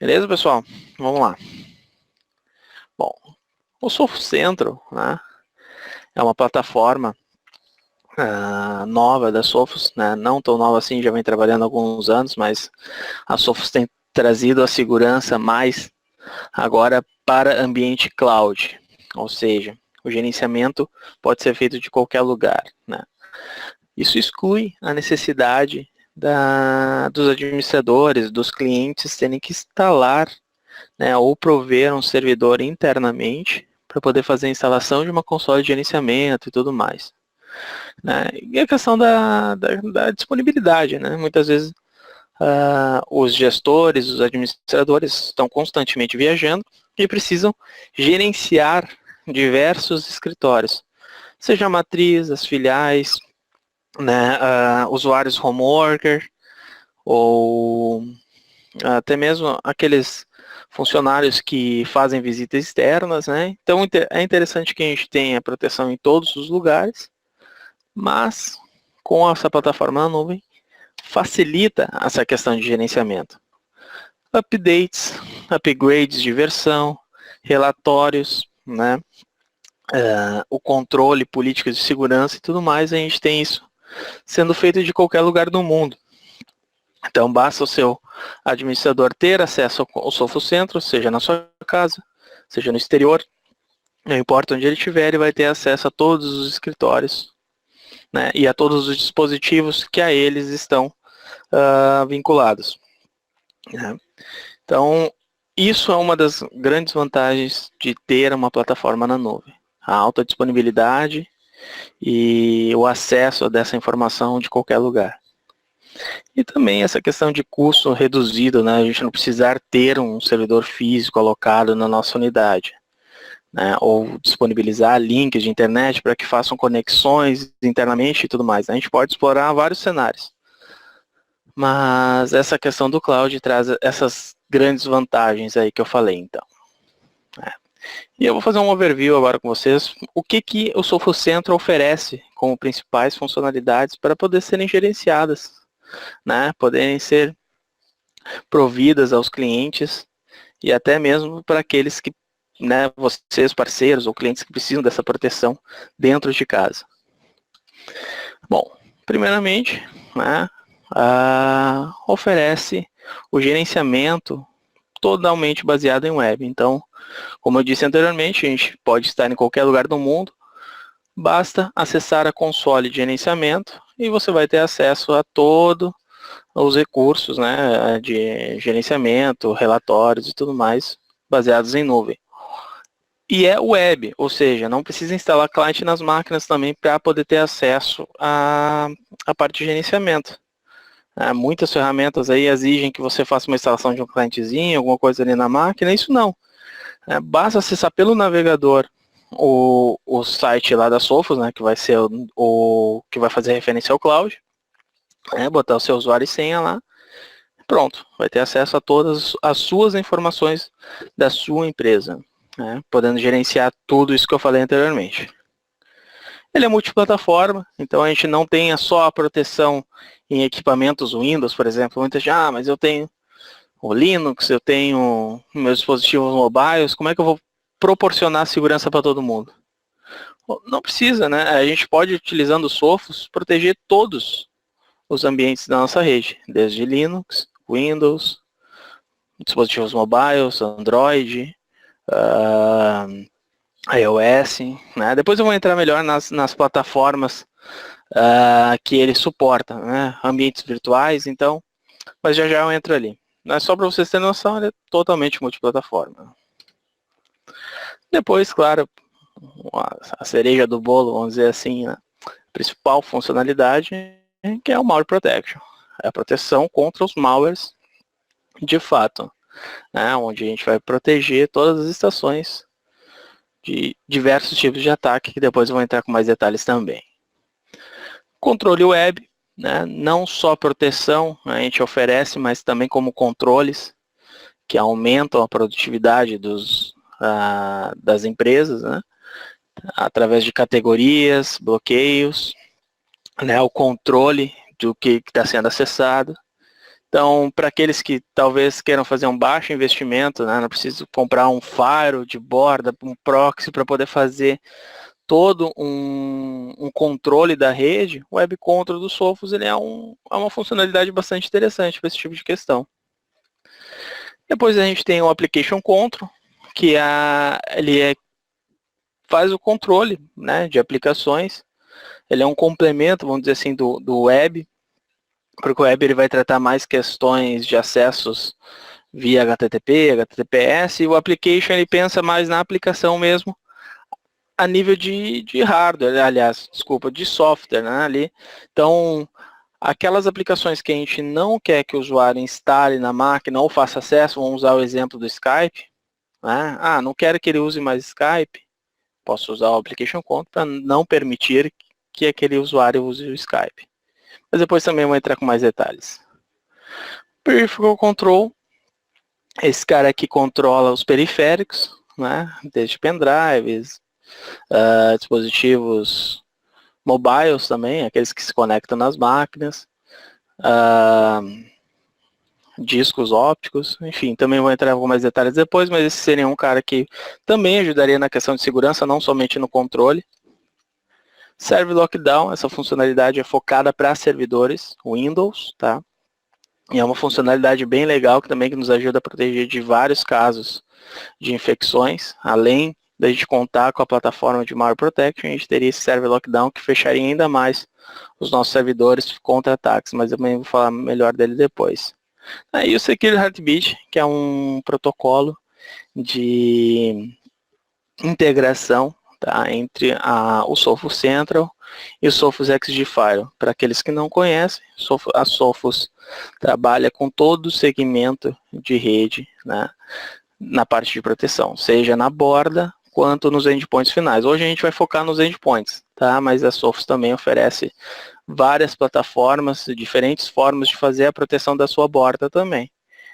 Beleza, pessoal? Vamos lá. Bom, o Sofocentro, né, é uma plataforma nova da Sophos, né, não tão nova assim, já vem trabalhando há alguns anos, mas a Sophos tem trazido a segurança mais agora para ambiente cloud, ou seja, o gerenciamento pode ser feito de qualquer lugar, né. Isso exclui a necessidade dos administradores, dos clientes terem que instalar, né, ou prover um servidor internamente para poder fazer a instalação de uma console de gerenciamento e tudo mais. Né? E a questão da disponibilidade, né? Muitas vezes os gestores, os administradores estão constantemente viajando e precisam gerenciar diversos escritórios, seja a matriz, as filiais, né, usuários home worker, ou até mesmo aqueles funcionários que fazem visitas externas, né? Então é interessante que a gente tenha proteção em todos os lugares, mas com essa plataforma na nuvem facilita essa questão de gerenciamento. Updates, upgrades de versão, relatórios, né? O controle, políticas de segurança e tudo mais, a gente tem isso sendo feito de qualquer lugar do mundo. Então basta o seu administrador ter acesso ao Sofocentro, seja na sua casa, seja no exterior, não importa onde ele estiver, ele vai ter acesso a todos os escritórios, né, e a todos os dispositivos que a eles estão vinculados. Né. Então, isso é uma das grandes vantagens de ter uma plataforma na nuvem. A alta disponibilidade e o acesso dessa informação de qualquer lugar. E também essa questão de custo reduzido, né? A gente não precisar ter um servidor físico alocado na nossa unidade, né? Ou disponibilizar links de internet para que façam conexões internamente e tudo mais. A gente pode explorar vários cenários. Mas essa questão do cloud traz essas grandes vantagens aí que eu falei, então. E eu vou fazer um overview agora com vocês. O que o Sofocentro oferece como principais funcionalidades para poder serem gerenciadas, né? Poderem ser providas aos clientes e até mesmo para aqueles que, né, vocês parceiros ou clientes que precisam dessa proteção dentro de casa. Bom, primeiramente, né, oferece o gerenciamento totalmente baseado em web. Então, como eu disse anteriormente, a gente pode estar em qualquer lugar do mundo, basta acessar a console de gerenciamento e você vai ter acesso a todo os recursos, né, de gerenciamento, relatórios e tudo mais, baseados em nuvem. E é web, ou seja, não precisa instalar cliente nas máquinas também para poder ter acesso à parte de gerenciamento. Muitas ferramentas aí exigem que você faça uma instalação de um clientezinho, alguma coisa ali na máquina, isso não. Basta acessar pelo navegador o site lá da Sophos, né, que vai ser o que vai fazer referência ao cloud, botar o seu usuário e senha lá, pronto, vai ter acesso a todas as suas informações da sua empresa, né, podendo gerenciar tudo isso que eu falei anteriormente. Ele é multiplataforma, então a gente não tem só a proteção em equipamentos Windows, por exemplo. Muita gente, mas eu tenho o Linux, eu tenho meus dispositivos mobiles, como é que eu vou proporcionar segurança para todo mundo? Não precisa, né? A gente pode, utilizando o Sophos, proteger todos os ambientes da nossa rede, desde Linux, Windows, dispositivos mobiles, Android, iOS, né? Depois eu vou entrar melhor nas plataformas que ele suporta, né? Ambientes virtuais, então, mas já eu entro ali. Mas só para vocês terem noção, ele é totalmente multiplataforma. Depois, claro, a cereja do bolo, vamos dizer assim, né? A principal funcionalidade que é o Malware Protection. É a proteção contra os malwares de fato, né? Onde a gente vai proteger todas as estações de diversos tipos de ataque, que depois eu vou entrar com mais detalhes também. Controle web, né? Não só proteção a gente oferece, mas também como controles que aumentam a produtividade das empresas, né? Através de categorias, bloqueios, né? O controle do que está sendo acessado. Então, para aqueles que talvez queiram fazer um baixo investimento, né, não preciso comprar um firewall de borda, um proxy para poder fazer todo um controle da rede, o Web Control do Sophos ele é uma funcionalidade bastante interessante para esse tipo de questão. Depois a gente tem o Application Control, que faz o controle, né, de aplicações. Ele é um complemento, vamos dizer assim, do web, porque o web ele vai tratar mais questões de acessos via HTTP, HTTPS, e o application ele pensa mais na aplicação mesmo, a nível de hardware, aliás, desculpa, de software, né, ali. Então, aquelas aplicações que a gente não quer que o usuário instale na máquina ou faça acesso, vamos usar o exemplo do Skype, né? Ah, não quero que ele use mais Skype, posso usar o Application Control para não permitir que aquele usuário use o Skype. Mas depois também vou entrar com mais detalhes. Peripheral Control, esse cara aqui controla os periféricos, né? Desde pendrives, dispositivos mobiles também, aqueles que se conectam nas máquinas, discos ópticos, enfim, também vou entrar com mais detalhes depois, mas esse seria um cara que também ajudaria na questão de segurança, não somente no controle. Server Lockdown, essa funcionalidade é focada para servidores Windows, tá? E é uma funcionalidade bem legal que também nos ajuda a proteger de vários casos de infecções, além da gente contar com a plataforma de Malware Protection, a gente teria esse Server Lockdown que fecharia ainda mais os nossos servidores contra ataques, mas eu também vou falar melhor dele depois. Aí o Secure Heartbeat, que é um protocolo de integração, tá, entre o Sophos Central e o Sophos XG Firewall. Para aqueles que não conhecem, a Sophos trabalha com todo o segmento de rede, né, na parte de proteção, seja na borda quanto nos endpoints finais. Hoje a gente vai focar nos endpoints, tá? Mas a Sophos também oferece várias plataformas, diferentes formas de fazer a proteção da sua borda também,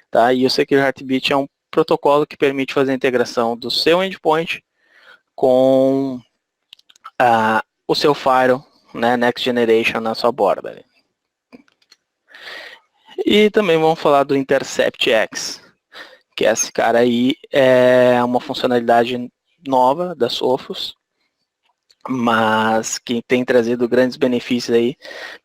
tá? E o Secure Heartbeat é um protocolo que permite fazer a integração do seu endpoint com o seu firewall, né, Next Generation na sua borda. E também vamos falar do Intercept X, que esse cara aí é uma funcionalidade nova da Sophos, mas que tem trazido grandes benefícios aí,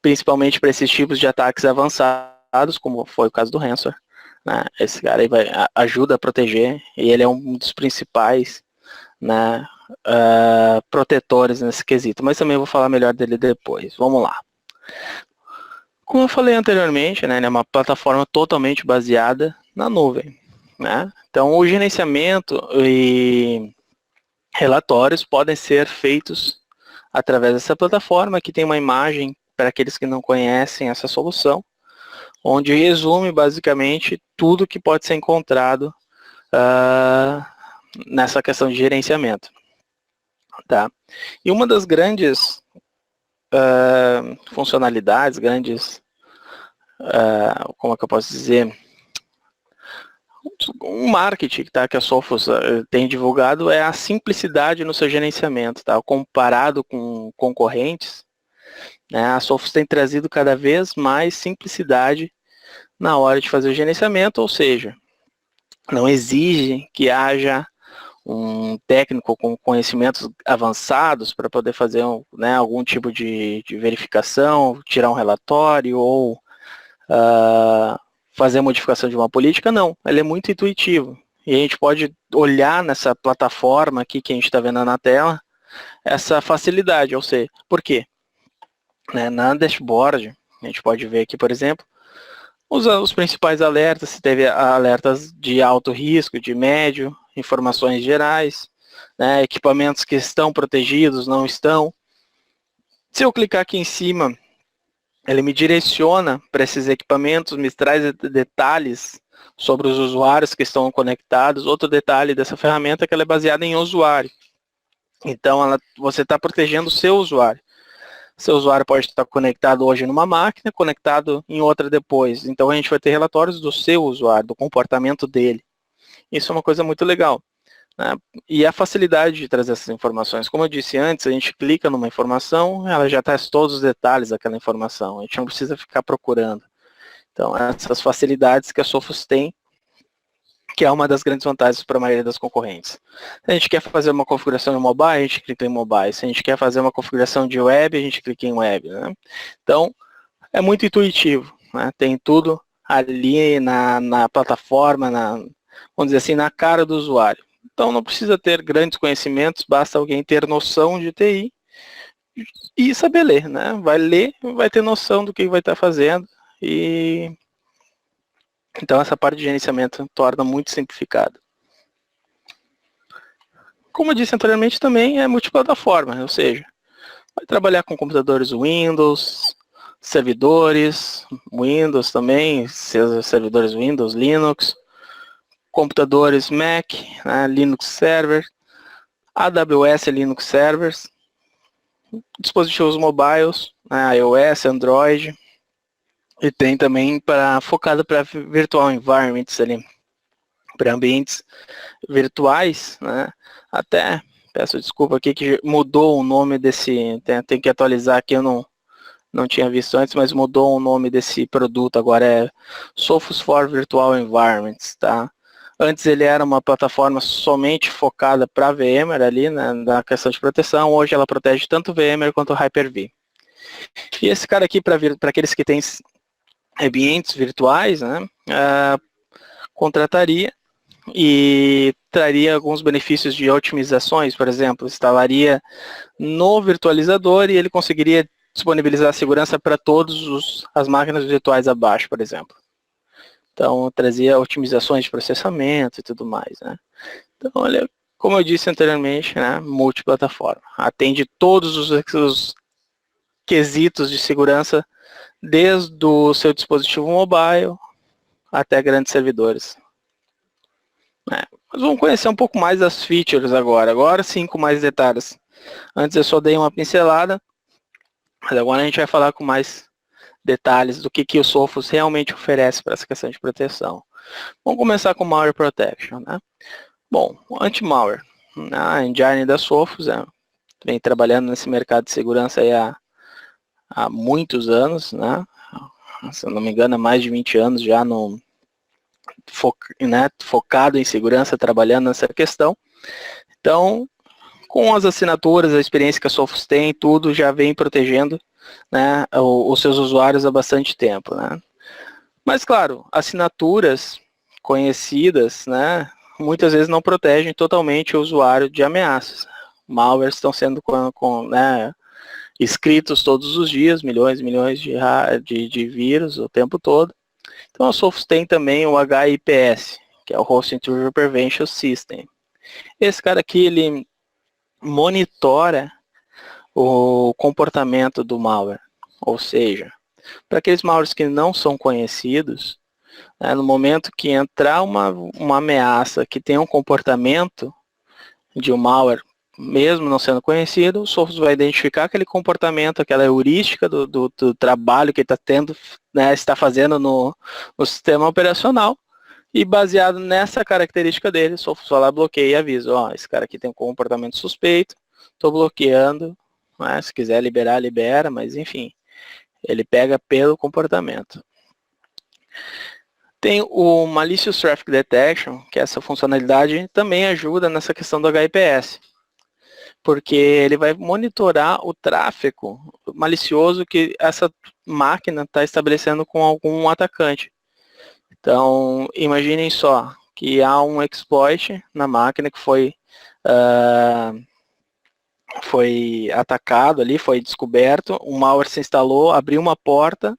principalmente para esses tipos de ataques avançados, como foi o caso do ransomware, né? Esse cara aí ajuda a proteger, e ele é um dos principais, né, protetores nesse quesito, mas também vou falar melhor dele depois. Vamos lá. Como eu falei anteriormente, né, ele é uma plataforma totalmente baseada na nuvem, né? Então, o gerenciamento e relatórios podem ser feitos através dessa plataforma. Aqui tem uma imagem para aqueles que não conhecem essa solução, onde resume basicamente tudo que pode ser encontrado nessa questão de gerenciamento. Tá? E uma das grandes funcionalidades, como é que eu posso dizer, um marketing, tá, que a Sophos tem divulgado é a simplicidade no seu gerenciamento, tá? Comparado com concorrentes, né, a Sophos tem trazido cada vez mais simplicidade na hora de fazer o gerenciamento, ou seja, não exige que haja um técnico com conhecimentos avançados para poder fazer, né, algum tipo de verificação, tirar um relatório ou fazer a modificação de uma política, não. Ele é muito intuitivo. E a gente pode olhar nessa plataforma aqui que a gente está vendo na tela, essa facilidade, ou seja, por quê? Né, na dashboard, a gente pode ver aqui, por exemplo, os principais alertas, se teve alertas de alto risco, de médio, informações gerais, né, equipamentos que estão protegidos, não estão. Se eu clicar aqui em cima, ele me direciona para esses equipamentos, me traz detalhes sobre os usuários que estão conectados. Outro detalhe dessa ferramenta é que ela é baseada em usuário. Então, você está protegendo o seu usuário. Seu usuário pode estar conectado hoje numa máquina, conectado em outra depois. Então, a gente vai ter relatórios do seu usuário, do comportamento dele. Isso é uma coisa muito legal, né? E a facilidade de trazer essas informações. Como eu disse antes, a gente clica numa informação, ela já traz todos os detalhes daquela informação. A gente não precisa ficar procurando. Então, essas facilidades que a Sophos tem, que é uma das grandes vantagens para a maioria das concorrentes. Se a gente quer fazer uma configuração em mobile, a gente clica em mobile. Se a gente quer fazer uma configuração de web, a gente clica em web. Né? Então, é muito intuitivo. Né? Tem tudo ali na plataforma, vamos dizer assim, na cara do usuário. Então, não precisa ter grandes conhecimentos, basta alguém ter noção de TI e saber ler. Né? Vai ler, vai ter noção do que vai estar fazendo e então essa parte de gerenciamento torna muito simplificado. Como eu disse anteriormente, também é multiplataforma, ou seja, vai trabalhar com computadores Windows, servidores Windows também, servidores Windows, Linux, computadores Mac, né, Linux Server, AWS Linux Servers, dispositivos mobiles, né, iOS, Android, e tem também focado para virtual environments ali, para ambientes virtuais, né? Até peço desculpa aqui que mudou o nome desse, tem que atualizar aqui, eu não tinha visto antes, mas mudou o nome desse produto, agora é Sophos for Virtual Environments, tá? Antes ele era uma plataforma somente focada para VMware ali, né, na questão de proteção, hoje ela protege tanto o VMware quanto o Hyper-V. E esse cara aqui, para aqueles que têm ambientes virtuais, né, contrataria e traria alguns benefícios de otimizações, por exemplo, instalaria no virtualizador e ele conseguiria disponibilizar a segurança para todas as máquinas virtuais abaixo, por exemplo. Então, trazia otimizações de processamento e tudo mais, né? Então, olha, como eu disse anteriormente, né, multiplataforma. Atende todos os quesitos de segurança, desde o seu dispositivo mobile até grandes servidores. Mas vamos conhecer um pouco mais das features agora. Agora sim, com mais detalhes. Antes eu só dei uma pincelada, mas agora a gente vai falar com mais detalhes do que o Sophos realmente oferece para essa questão de proteção. Vamos começar com Malware Protection. Né? Bom, anti-malware. A engine da Sophos vem trabalhando nesse mercado de segurança aí há muitos anos, né? Se eu não me engano, há mais de 20 anos já focado em segurança, trabalhando nessa questão. Então, com as assinaturas, a experiência que a Sophos tem, tudo já vem protegendo, né, os seus usuários há bastante tempo. Né? Mas, claro, assinaturas conhecidas, né, muitas vezes não protegem totalmente o usuário de ameaças. Malwares estão sendo escritos todos os dias, milhões e milhões de vírus o tempo todo. Então a Sophos tem também o HIPS, que é o Host Intrusion Prevention System. Esse cara aqui, ele monitora o comportamento do malware. Ou seja, para aqueles malwares que não são conhecidos, né, no momento que entrar uma ameaça que tem um comportamento de um malware, mesmo não sendo conhecido, o Sophos vai identificar aquele comportamento, aquela heurística do trabalho que ele está fazendo no sistema operacional, e baseado nessa característica dele, o Sophos vai lá, bloqueia e avisa, esse cara aqui tem um comportamento suspeito, estou bloqueando, né, se quiser liberar, libera, mas enfim, ele pega pelo comportamento. Tem o Malicious Traffic Detection, que essa funcionalidade também ajuda nessa questão do HIPS, porque ele vai monitorar o tráfego malicioso que essa máquina está estabelecendo com algum atacante. Então, imaginem só que há um exploit na máquina que foi atacado ali, foi descoberto, um malware se instalou, abriu uma porta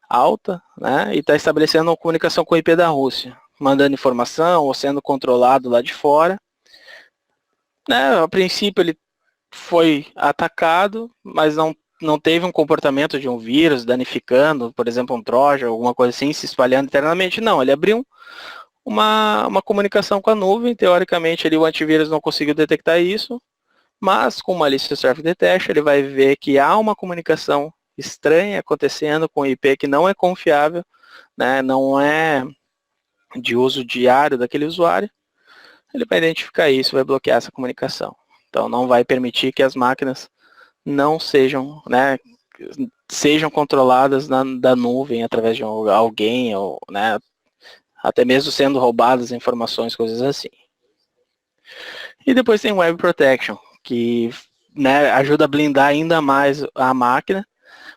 alta, né, e está estabelecendo uma comunicação com o IP da Rússia, mandando informação ou sendo controlado lá de fora. Né, a princípio ele foi atacado, mas não teve um comportamento de um vírus danificando, por exemplo, um trojan, alguma coisa assim, se espalhando internamente. Não, ele abriu uma comunicação com a nuvem, teoricamente ali o antivírus não conseguiu detectar isso, mas com o Malicious Traffic Detection ele vai ver que há uma comunicação estranha acontecendo com o IP que não é confiável, né, não é de uso diário daquele usuário. Ele vai identificar isso, vai bloquear essa comunicação. Então não vai permitir que as máquinas não sejam, né, sejam controladas da nuvem através de alguém, ou, né, até mesmo sendo roubadas informações, coisas assim. E depois tem Web Protection, que, né, ajuda a blindar ainda mais a máquina,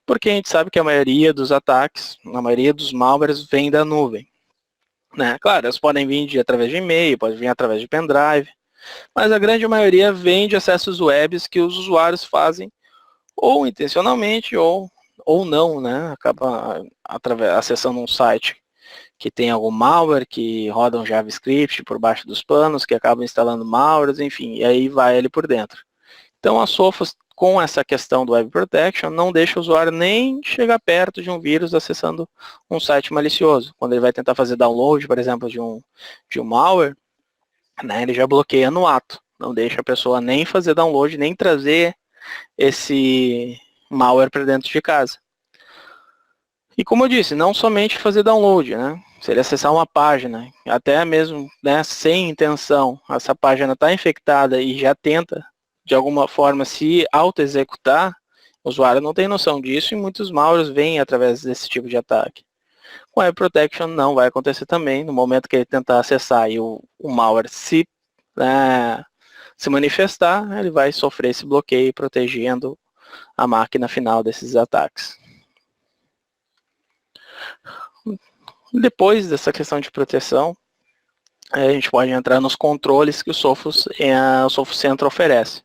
porque a gente sabe que a maioria dos ataques, a maioria dos malwares vem da nuvem. Né? Claro, eles podem vir através de e-mail, podem vir através de pendrive, mas a grande maioria vem de acessos webs que os usuários fazem ou intencionalmente ou não, né? Acaba acessando um site que tem algum malware, que roda um JavaScript por baixo dos panos, que acaba instalando malwares, enfim, e aí vai ele por dentro. Então a Sophos, com essa questão do Web Protection, não deixa o usuário nem chegar perto de um vírus acessando um site malicioso. Quando ele vai tentar fazer download, por exemplo, de um malware, né, ele já bloqueia no ato. Não deixa a pessoa nem fazer download, nem trazer esse malware para dentro de casa. E como eu disse, não somente fazer download, né? Se ele acessar uma página, até mesmo, né, sem intenção, essa página está infectada e já tenta, de alguma forma, se auto-executar, o usuário não tem noção disso e muitos malwares vêm através desse tipo de ataque. Com Web Protection não vai acontecer também. No momento que ele tentar acessar e o malware se manifestar, ele vai sofrer esse bloqueio, protegendo a máquina final desses ataques. Depois dessa questão de proteção, a gente pode entrar nos controles que o Sophos Central oferece.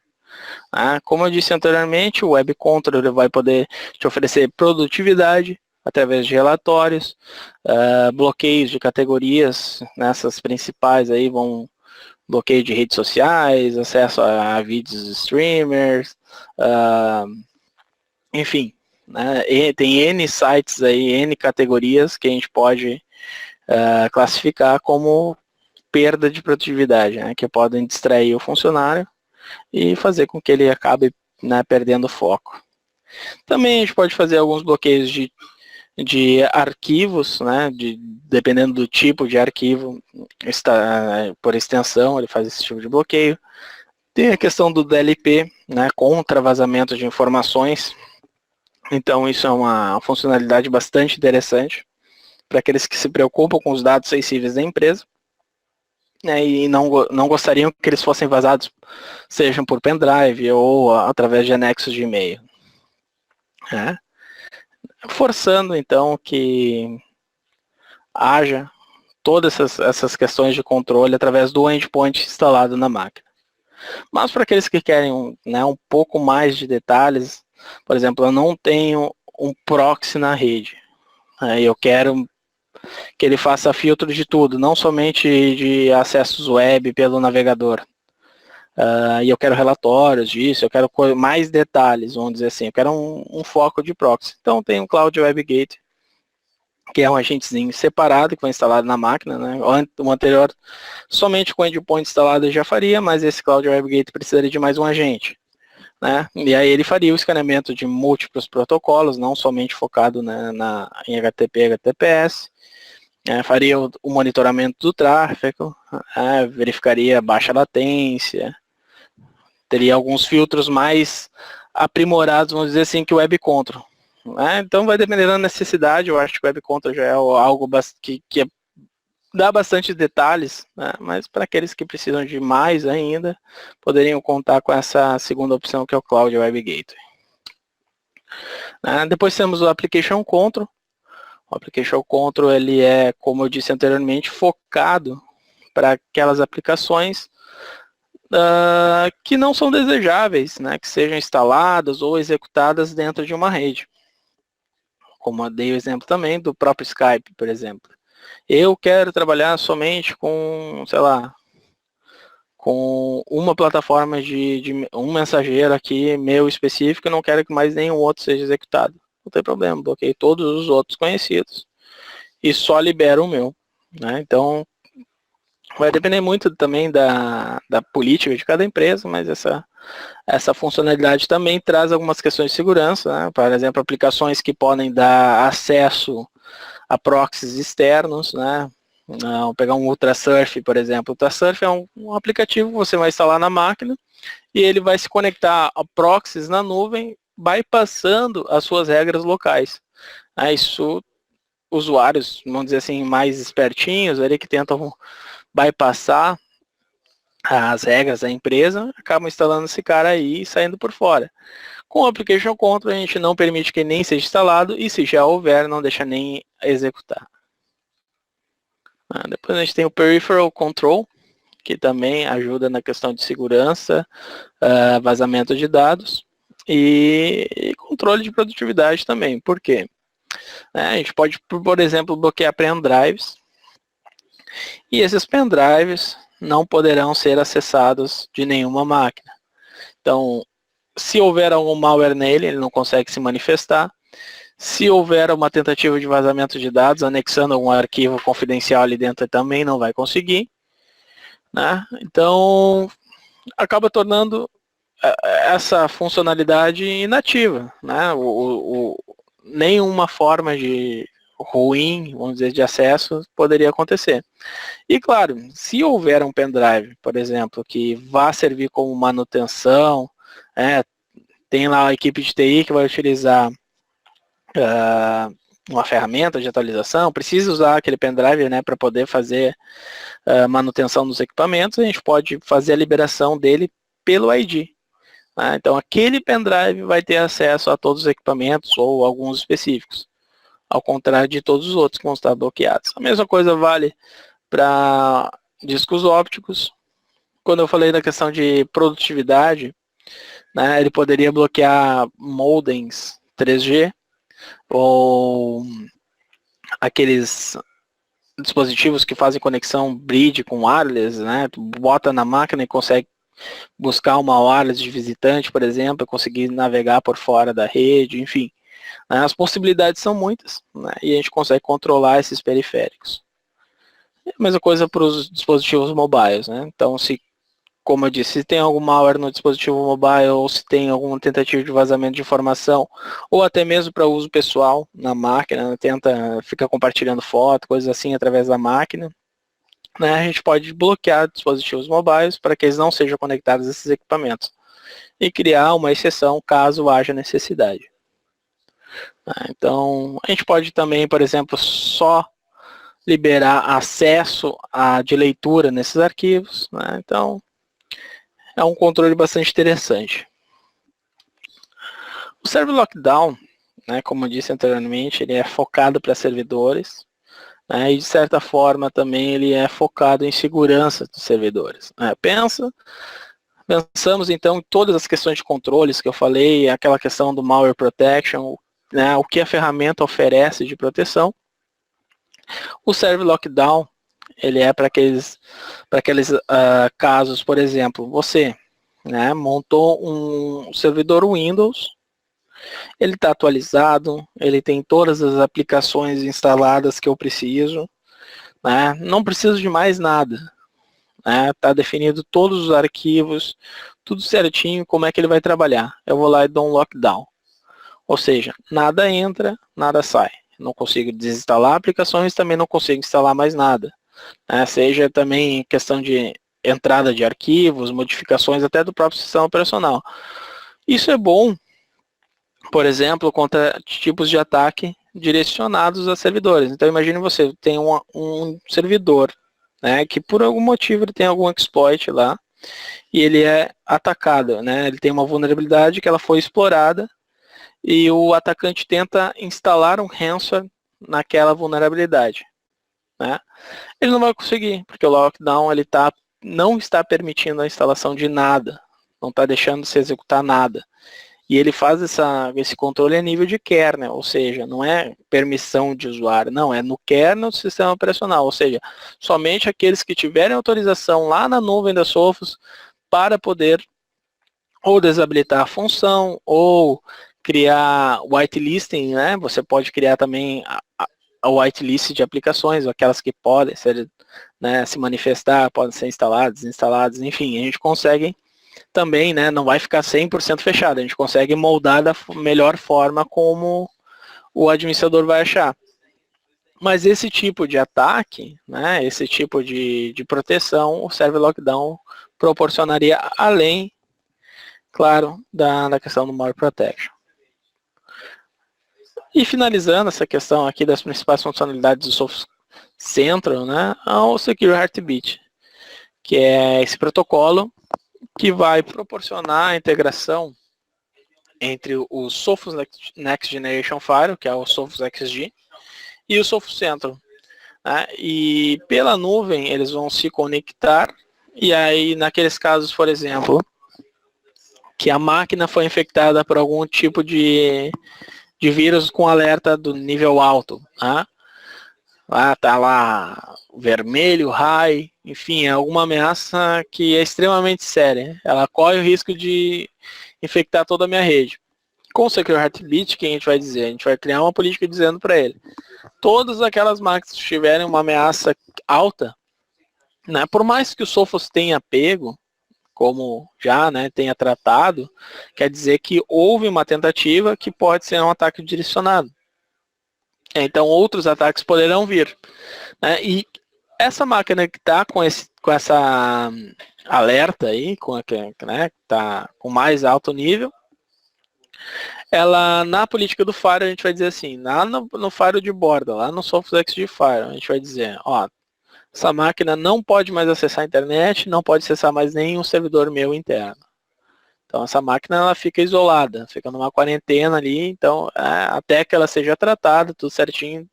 Como eu disse anteriormente, o Web Control vai poder te oferecer produtividade através de relatórios, bloqueios de categorias, nessas principais aí vão bloqueio de redes sociais, acesso a vídeos de streamers, enfim, né, tem N sites aí, N categorias que a gente pode classificar como perda de produtividade, né, que podem distrair o funcionário e fazer com que ele acabe, né, perdendo o foco. Também a gente pode fazer alguns bloqueios de arquivos, né, dependendo do tipo de arquivo, por extensão, ele faz esse tipo de bloqueio. Tem a questão do DLP, né, contra vazamento de informações. Então isso é uma funcionalidade bastante interessante para aqueles que se preocupam com os dados sensíveis da empresa, né, e não gostariam que eles fossem vazados, sejam por pendrive ou através de anexos de e-mail. Né? Forçando então que haja todas essas questões de controle através do endpoint instalado na máquina. Mas para aqueles que querem, né, um pouco mais de detalhes, por exemplo, eu não tenho um proxy na rede. Eu quero que ele faça filtro de tudo, não somente de acessos web pelo navegador. E eu quero relatórios disso, eu quero mais detalhes, vamos dizer assim, eu quero um foco de proxy. Então tem o Cloud Web Gate, que é um agentezinho separado que foi instalado na máquina, né? O anterior somente com o endpoint instalado já faria, mas esse Cloud Web Gate precisaria de mais um agente. Né? E aí ele faria o escaneamento de múltiplos protocolos, não somente focado, né, em HTTP e HTTPS, faria o monitoramento do tráfego, verificaria baixa latência, teria alguns filtros mais aprimorados, vamos dizer assim, que o Web Control. Então vai depender da necessidade, eu acho que o Web Control já é algo que dá bastante detalhes, né? Mas para aqueles que precisam de mais ainda, poderiam contar com essa segunda opção que é o Cloud Web Gateway. Depois temos o Application Control. O Application Control ele é, como eu disse anteriormente, focado para aquelas aplicações que não são desejáveis, né? Que sejam instaladas ou executadas dentro de uma rede. Como eu dei o exemplo também do próprio Skype, por exemplo. Eu quero trabalhar somente com, sei lá, com uma plataforma de um mensageiro aqui, meu específico, e não quero que mais nenhum outro seja executado. Não tem problema, bloqueei todos os outros conhecidos e só libero o meu. Né? Então, vai depender muito também da política de cada empresa, mas essa funcionalidade também traz algumas questões de segurança, né? Por exemplo, aplicações que podem dar acesso a proxies externos, né? Vou pegar um Ultrasurf, por exemplo. O Ultrasurf é um aplicativo que você vai instalar na máquina e ele vai se conectar a proxies na nuvem bypassando as suas regras locais. Isso, usuários, vamos dizer assim, mais espertinhos, ali que tentam bypassar as regras da empresa, acabam instalando esse cara aí e saindo por fora. Com o Application Control, a gente não permite que nem seja instalado, e se já houver, não deixa nem executar. Depois a gente tem o Peripheral Control, que também ajuda na questão de segurança, vazamento de dados e controle de produtividade também. Por quê? A gente pode, por exemplo, bloquear pendrives, e esses pendrives não poderão ser acessados de nenhuma máquina. Então, se houver algum malware nele, ele não consegue se manifestar. Se houver uma tentativa de vazamento de dados, anexando algum arquivo confidencial ali dentro, também não vai conseguir. Então, acaba tornando essa funcionalidade inativa. Nenhuma forma de ruim, vamos dizer, de acesso poderia acontecer. E claro, se houver um pendrive, por exemplo, que vá servir como manutenção, tem lá a equipe de TI que vai utilizar uma ferramenta de atualização, precisa usar aquele pendrive para poder fazer manutenção dos equipamentos, a gente pode fazer a liberação dele pelo ID. Então aquele pendrive vai ter acesso a todos os equipamentos ou alguns específicos, ao contrário de todos os outros que vão estar bloqueados. A mesma coisa vale para discos ópticos. Quando eu falei da questão de produtividade, ele poderia bloquear modems 3G, ou aqueles dispositivos que fazem conexão bridge com wireless, Tu bota na máquina e consegue buscar uma wireless de visitante, por exemplo, conseguir navegar por fora da rede, enfim. As possibilidades são muitas, e a gente consegue controlar esses periféricos. A mesma coisa para os dispositivos mobiles, Então, como eu disse, se tem algum malware no dispositivo mobile, ou se tem alguma tentativa de vazamento de informação, ou até mesmo para uso pessoal na máquina, fica compartilhando foto, coisas assim através da máquina, a gente pode bloquear dispositivos mobiles para que eles não sejam conectados a esses equipamentos e criar uma exceção caso haja necessidade. Então, a gente pode também, por exemplo, só liberar acesso de leitura nesses arquivos. Então, é um controle bastante interessante. O Server Lockdown, como eu disse anteriormente, ele é focado para servidores, e de certa forma também ele é focado em segurança dos servidores. Pensamos então em todas as questões de controles que eu falei, aquela questão do Malware Protection, o que a ferramenta oferece de proteção. O Server Lockdown, ele é para aqueles casos, por exemplo, você montou um servidor Windows, ele está atualizado, ele tem todas as aplicações instaladas que eu preciso, não preciso de mais nada. Está definido todos os arquivos, tudo certinho, como é que ele vai trabalhar. Eu vou lá e dou um lockdown. Ou seja, nada entra, nada sai. Não consigo desinstalar aplicações, também não consigo instalar mais nada. Seja também questão de entrada de arquivos, modificações até do próprio sistema operacional. Isso é bom, por exemplo, contra tipos de ataque direcionados a servidores. Então imagine você tem um servidor, que por algum motivo ele tem algum exploit lá e ele é atacado, ele tem uma vulnerabilidade que ela foi explorada e o atacante tenta instalar um ransomware naquela vulnerabilidade. Ele não vai conseguir, porque o lockdown ele não está permitindo a instalação de nada, não está deixando se executar nada. E ele faz esse controle a nível de kernel, ou seja, não é permissão de usuário, não, é no kernel do sistema operacional, ou seja, somente aqueles que tiverem autorização lá na nuvem da Sophos para poder ou desabilitar a função, ou criar whitelisting, você pode criar também a whitelist de aplicações, aquelas que podem ser, se manifestar, podem ser instaladas, desinstaladas, enfim, a gente consegue também, não vai ficar 100% fechado, a gente consegue moldar da melhor forma como o administrador vai achar. Mas esse tipo de ataque, esse tipo de proteção, o Server Lockdown proporcionaria além, claro, da questão do Malware Protection. E finalizando essa questão aqui das principais funcionalidades do Sophos Central, né, ao Secure Heartbeat, que é esse protocolo que vai proporcionar a integração entre o Sophos Next Generation Firewall, que é o Sophos XG, e o Sophos Central. Né? E pela nuvem eles vão se conectar, e aí naqueles casos, por exemplo, que a máquina foi infectada por algum tipo de vírus com alerta do nível alto, tá? Lá tá lá vermelho, high, enfim, é alguma ameaça que é extremamente séria. Ela corre o risco de infectar toda a minha rede. Com o Secure Heartbeat, o que a gente vai dizer? A gente vai criar uma política dizendo para ele, todas aquelas máquinas que tiverem uma ameaça alta, né, por mais que o Sophos tenha pego, como já, né, tenha tratado, quer dizer que houve uma tentativa que pode ser um ataque direcionado. Então outros ataques poderão vir. Né, e essa máquina que está com essa alerta aí, né, tá com mais alto nível, ela, na política do Firewall, a gente vai dizer assim, lá no Firewall de borda, lá no Sophos XG Firewall, a gente vai dizer, ó, essa máquina não pode mais acessar a internet, não pode acessar mais nenhum servidor meu interno. Então essa máquina ela fica isolada, fica numa quarentena ali, então até que ela seja tratada, tudo certinho,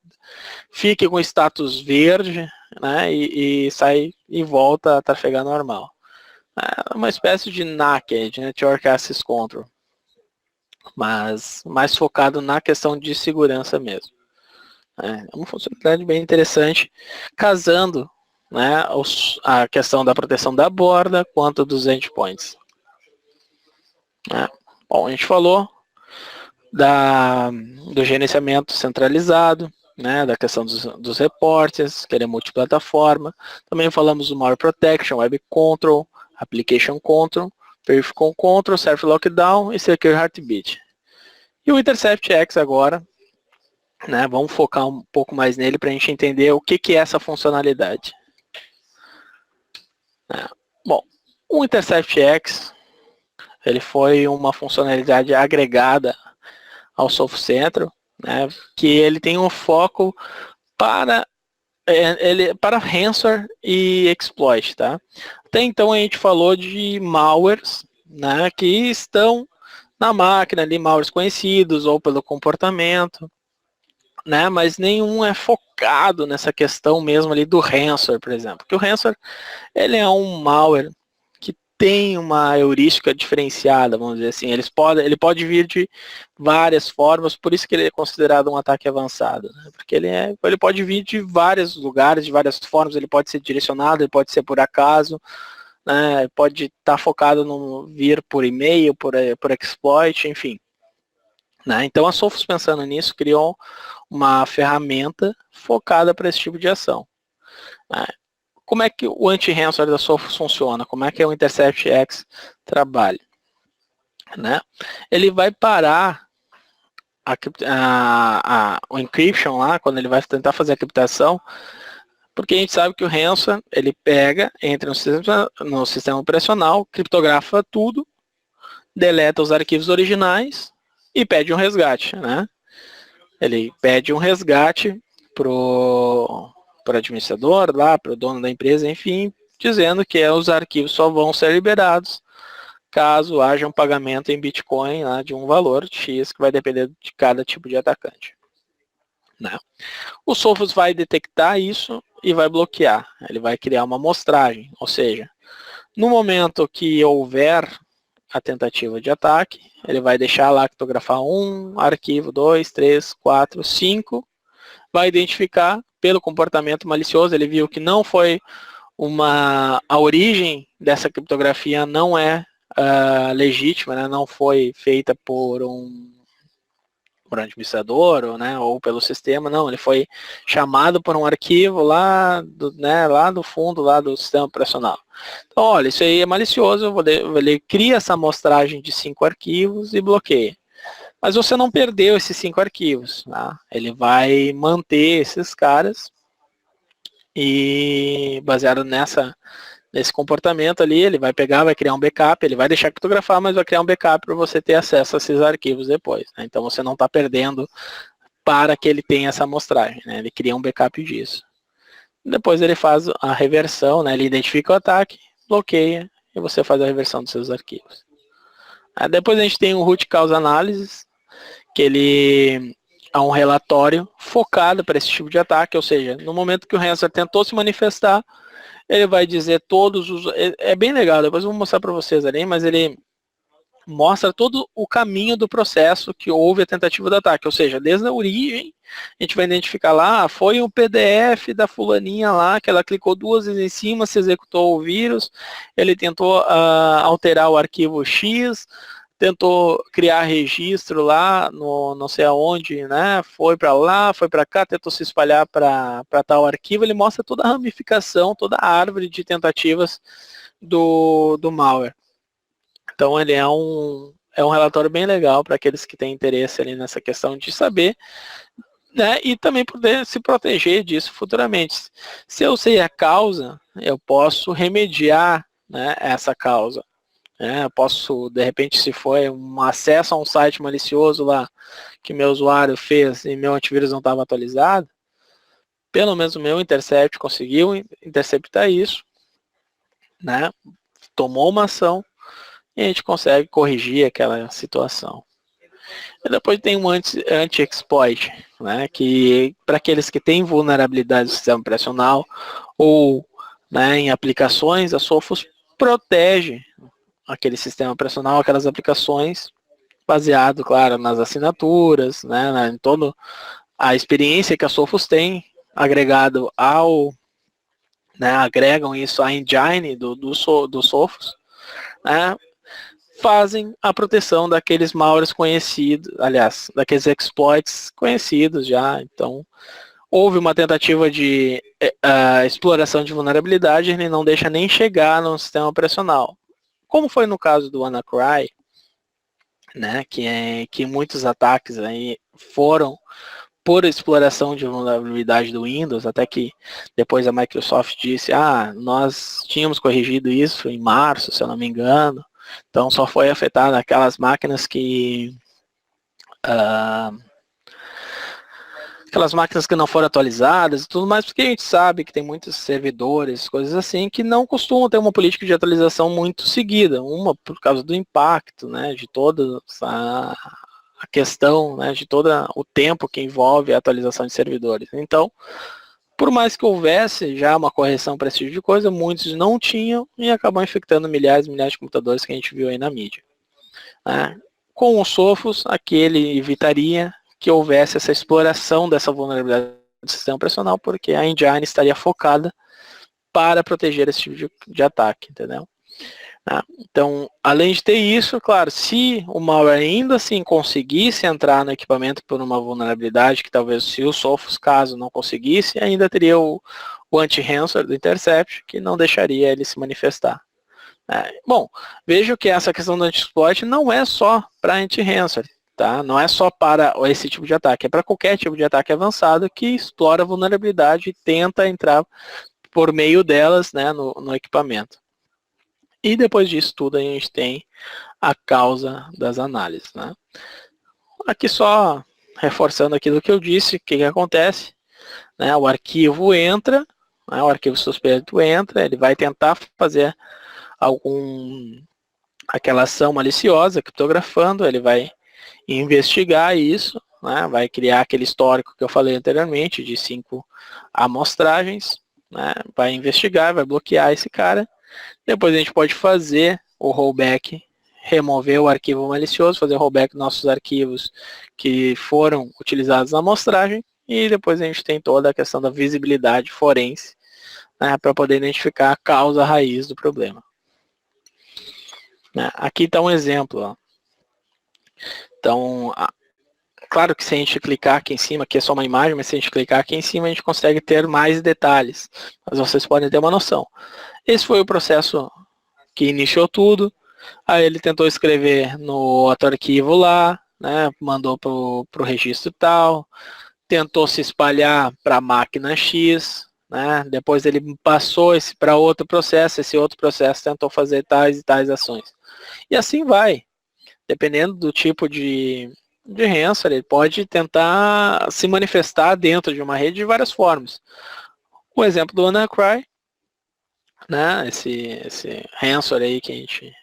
fique com status verde, né, e sai e volta a trafegar normal. É uma espécie de NAC, de Network Access Control, mas mais focado na questão de segurança mesmo. É uma funcionalidade bem interessante, casando, né, a questão da proteção da borda quanto dos endpoints. Bom, a gente falou do gerenciamento centralizado, né, da questão dos reportes, que ele é multiplataforma. Também falamos do Malware Protection, Web Control, Application Control, Peripheral Control, Self Lockdown e Secure Heartbeat. E o Intercept X agora, né, vamos focar um pouco mais nele para a gente entender o que é essa funcionalidade. Bom, o Intercept X, ele foi uma funcionalidade agregada ao Sophos Central, né, que ele tem um foco para ransomware e exploit, tá? Até então a gente falou de malwares, né, que estão na máquina ali, malwares conhecidos ou pelo comportamento, né, mas nenhum é focado nessa questão mesmo ali do ransomware, por exemplo. Porque o ransomware, ele é um malware que tem uma heurística diferenciada, vamos dizer assim. Ele pode vir de várias formas, por isso que ele é considerado um ataque avançado, né? Porque ele pode vir de vários lugares, de várias formas, ele pode ser direcionado, ele pode ser por acaso, né? Pode estar focado no vir por e-mail, por exploit, enfim. Né? Então a Sophos, pensando nisso, criou uma ferramenta focada para esse tipo de ação. Né? Como é que o anti-ransomware da Sophos funciona? Como é que o Intercept X trabalha? Né? Ele vai parar o encryption lá, quando ele vai tentar fazer a criptação, porque a gente sabe que o ransomware, ele pega, entra no sistema operacional, criptografa tudo, deleta os arquivos originais e pede um resgate, né? Ele pede um resgate pro administrador, lá, pro dono da empresa, enfim, dizendo que os arquivos só vão ser liberados caso haja um pagamento em Bitcoin lá, de um valor X, que vai depender de cada tipo de atacante. Né? O Sophos vai detectar isso e vai bloquear. Ele vai criar uma amostragem, ou seja, no momento que houver a tentativa de ataque, ele vai deixar lá criptografar 1, arquivo 2, 3, 4, 5, vai identificar pelo comportamento malicioso, ele viu que não foi a origem dessa criptografia não é legítima, né? Não foi feita por um administrador ou pelo sistema, não, ele foi chamado por um arquivo lá do fundo lá do sistema operacional. Então, olha, isso aí é malicioso, ele cria essa amostragem de 5 arquivos e bloqueia. Mas você não perdeu esses 5 arquivos, tá? Ele vai manter esses caras e baseado nesse comportamento ali, ele vai pegar, vai criar um backup, ele vai deixar criptografar, mas vai criar um backup para você ter acesso a esses arquivos depois. Né? Então você não está perdendo para que ele tenha essa amostragem, né? Ele cria um backup disso. Depois ele faz a reversão, né? Ele identifica o ataque, bloqueia e você faz a reversão dos seus arquivos. Aí depois a gente tem o Root Cause Analysis, que ele é um relatório focado para esse tipo de ataque, ou seja, no momento que o ransomware tentou se manifestar, ele vai dizer todos os... É bem legal, depois eu vou mostrar para vocês ali, mas ele mostra todo o caminho do processo que houve a tentativa de ataque, ou seja, desde a origem, a gente vai identificar lá, foi um PDF da fulaninha lá, que ela clicou 2 vezes em cima, se executou o vírus, ele tentou alterar o arquivo X, tentou criar registro lá, no não sei aonde, né, foi para lá, foi para cá, tentou se espalhar para tal arquivo, ele mostra toda a ramificação, toda a árvore de tentativas do malware. Então ele é um relatório bem legal para aqueles que têm interesse ali nessa questão de saber, né, e também poder se proteger disso futuramente. Se eu sei a causa, eu posso remediar, né, essa causa. Eu posso, de repente, se foi um acesso a um site malicioso lá que meu usuário fez e meu antivírus não estava atualizado, pelo menos o meu Intercept conseguiu interceptar isso, né, tomou uma ação, e a gente consegue corrigir aquela situação. E depois tem um anti-exploit, né, que para aqueles que têm vulnerabilidade do sistema operacional ou, né, em aplicações, a Sophos protege aquele sistema operacional, aquelas aplicações, baseado, claro, nas assinaturas, né, em toda a experiência que a Sophos tem, agregado ao, né, agregam isso à engine do Sophos, né, fazem a proteção daqueles malwares conhecidos, aliás, daqueles exploits conhecidos já. Então, houve uma tentativa de exploração de vulnerabilidade, ele não deixa nem chegar no sistema operacional. Como foi no caso do WannaCry, né, que muitos ataques aí foram por exploração de vulnerabilidade do Windows, até que depois a Microsoft disse, nós tínhamos corrigido isso em março, se eu não me engano, então só foi afetado aquelas máquinas que não foram atualizadas e tudo mais, porque a gente sabe que tem muitos servidores, coisas assim, que não costumam ter uma política de atualização muito seguida, uma por causa do impacto, né, de toda a questão, né, de todo o tempo que envolve a atualização de servidores. Então, por mais que houvesse já uma correção para esse tipo de coisa, muitos não tinham e acabam infectando milhares e milhares de computadores que a gente viu aí na mídia. Com o Sophos, aqui ele evitaria que houvesse essa exploração dessa vulnerabilidade do sistema operacional, porque a engine estaria focada para proteger esse tipo de ataque, entendeu? Então, além de ter isso, claro, se o malware ainda assim conseguisse entrar no equipamento por uma vulnerabilidade, que talvez se o Sophos, caso não conseguisse, ainda teria o anti-ransomware do Intercept, que não deixaria ele se manifestar. Bom, vejo que essa questão do anti-exploit não é só para anti-ransomware, tá? Não é só para esse tipo de ataque, é para qualquer tipo de ataque avançado que explora a vulnerabilidade e tenta entrar por meio delas, né, no equipamento. E depois disso tudo a gente tem a causa das análises, né? Aqui só reforçando aquilo que eu disse, o que acontece, né? O arquivo entra, né? O arquivo suspeito entra, ele vai tentar fazer aquela ação maliciosa, criptografando, ele vai investigar isso, né? Vai criar aquele histórico que eu falei anteriormente, de 5 amostragens, né? Vai investigar, vai bloquear esse cara. Depois a gente pode fazer o rollback, remover o arquivo malicioso, fazer o rollback dos nossos arquivos que foram utilizados na amostragem, e depois a gente tem toda a questão da visibilidade forense, né, para poder identificar a causa raiz do problema. Aqui está um exemplo. Ó. Então, claro que se a gente clicar aqui em cima, aqui é só uma imagem, mas se a gente clicar aqui em cima, a gente consegue ter mais detalhes. Mas vocês podem ter uma noção. Esse foi o processo que iniciou tudo. Aí ele tentou escrever no outro arquivo lá, né, mandou para o registro tal, tentou se espalhar para a máquina X, né, depois ele passou para outro processo, esse outro processo tentou fazer tais e tais ações. E assim vai, dependendo do tipo de de ransomware ele pode tentar se manifestar dentro de uma rede de várias formas. O exemplo do WannaCry, né, esse ransomware aí que a gente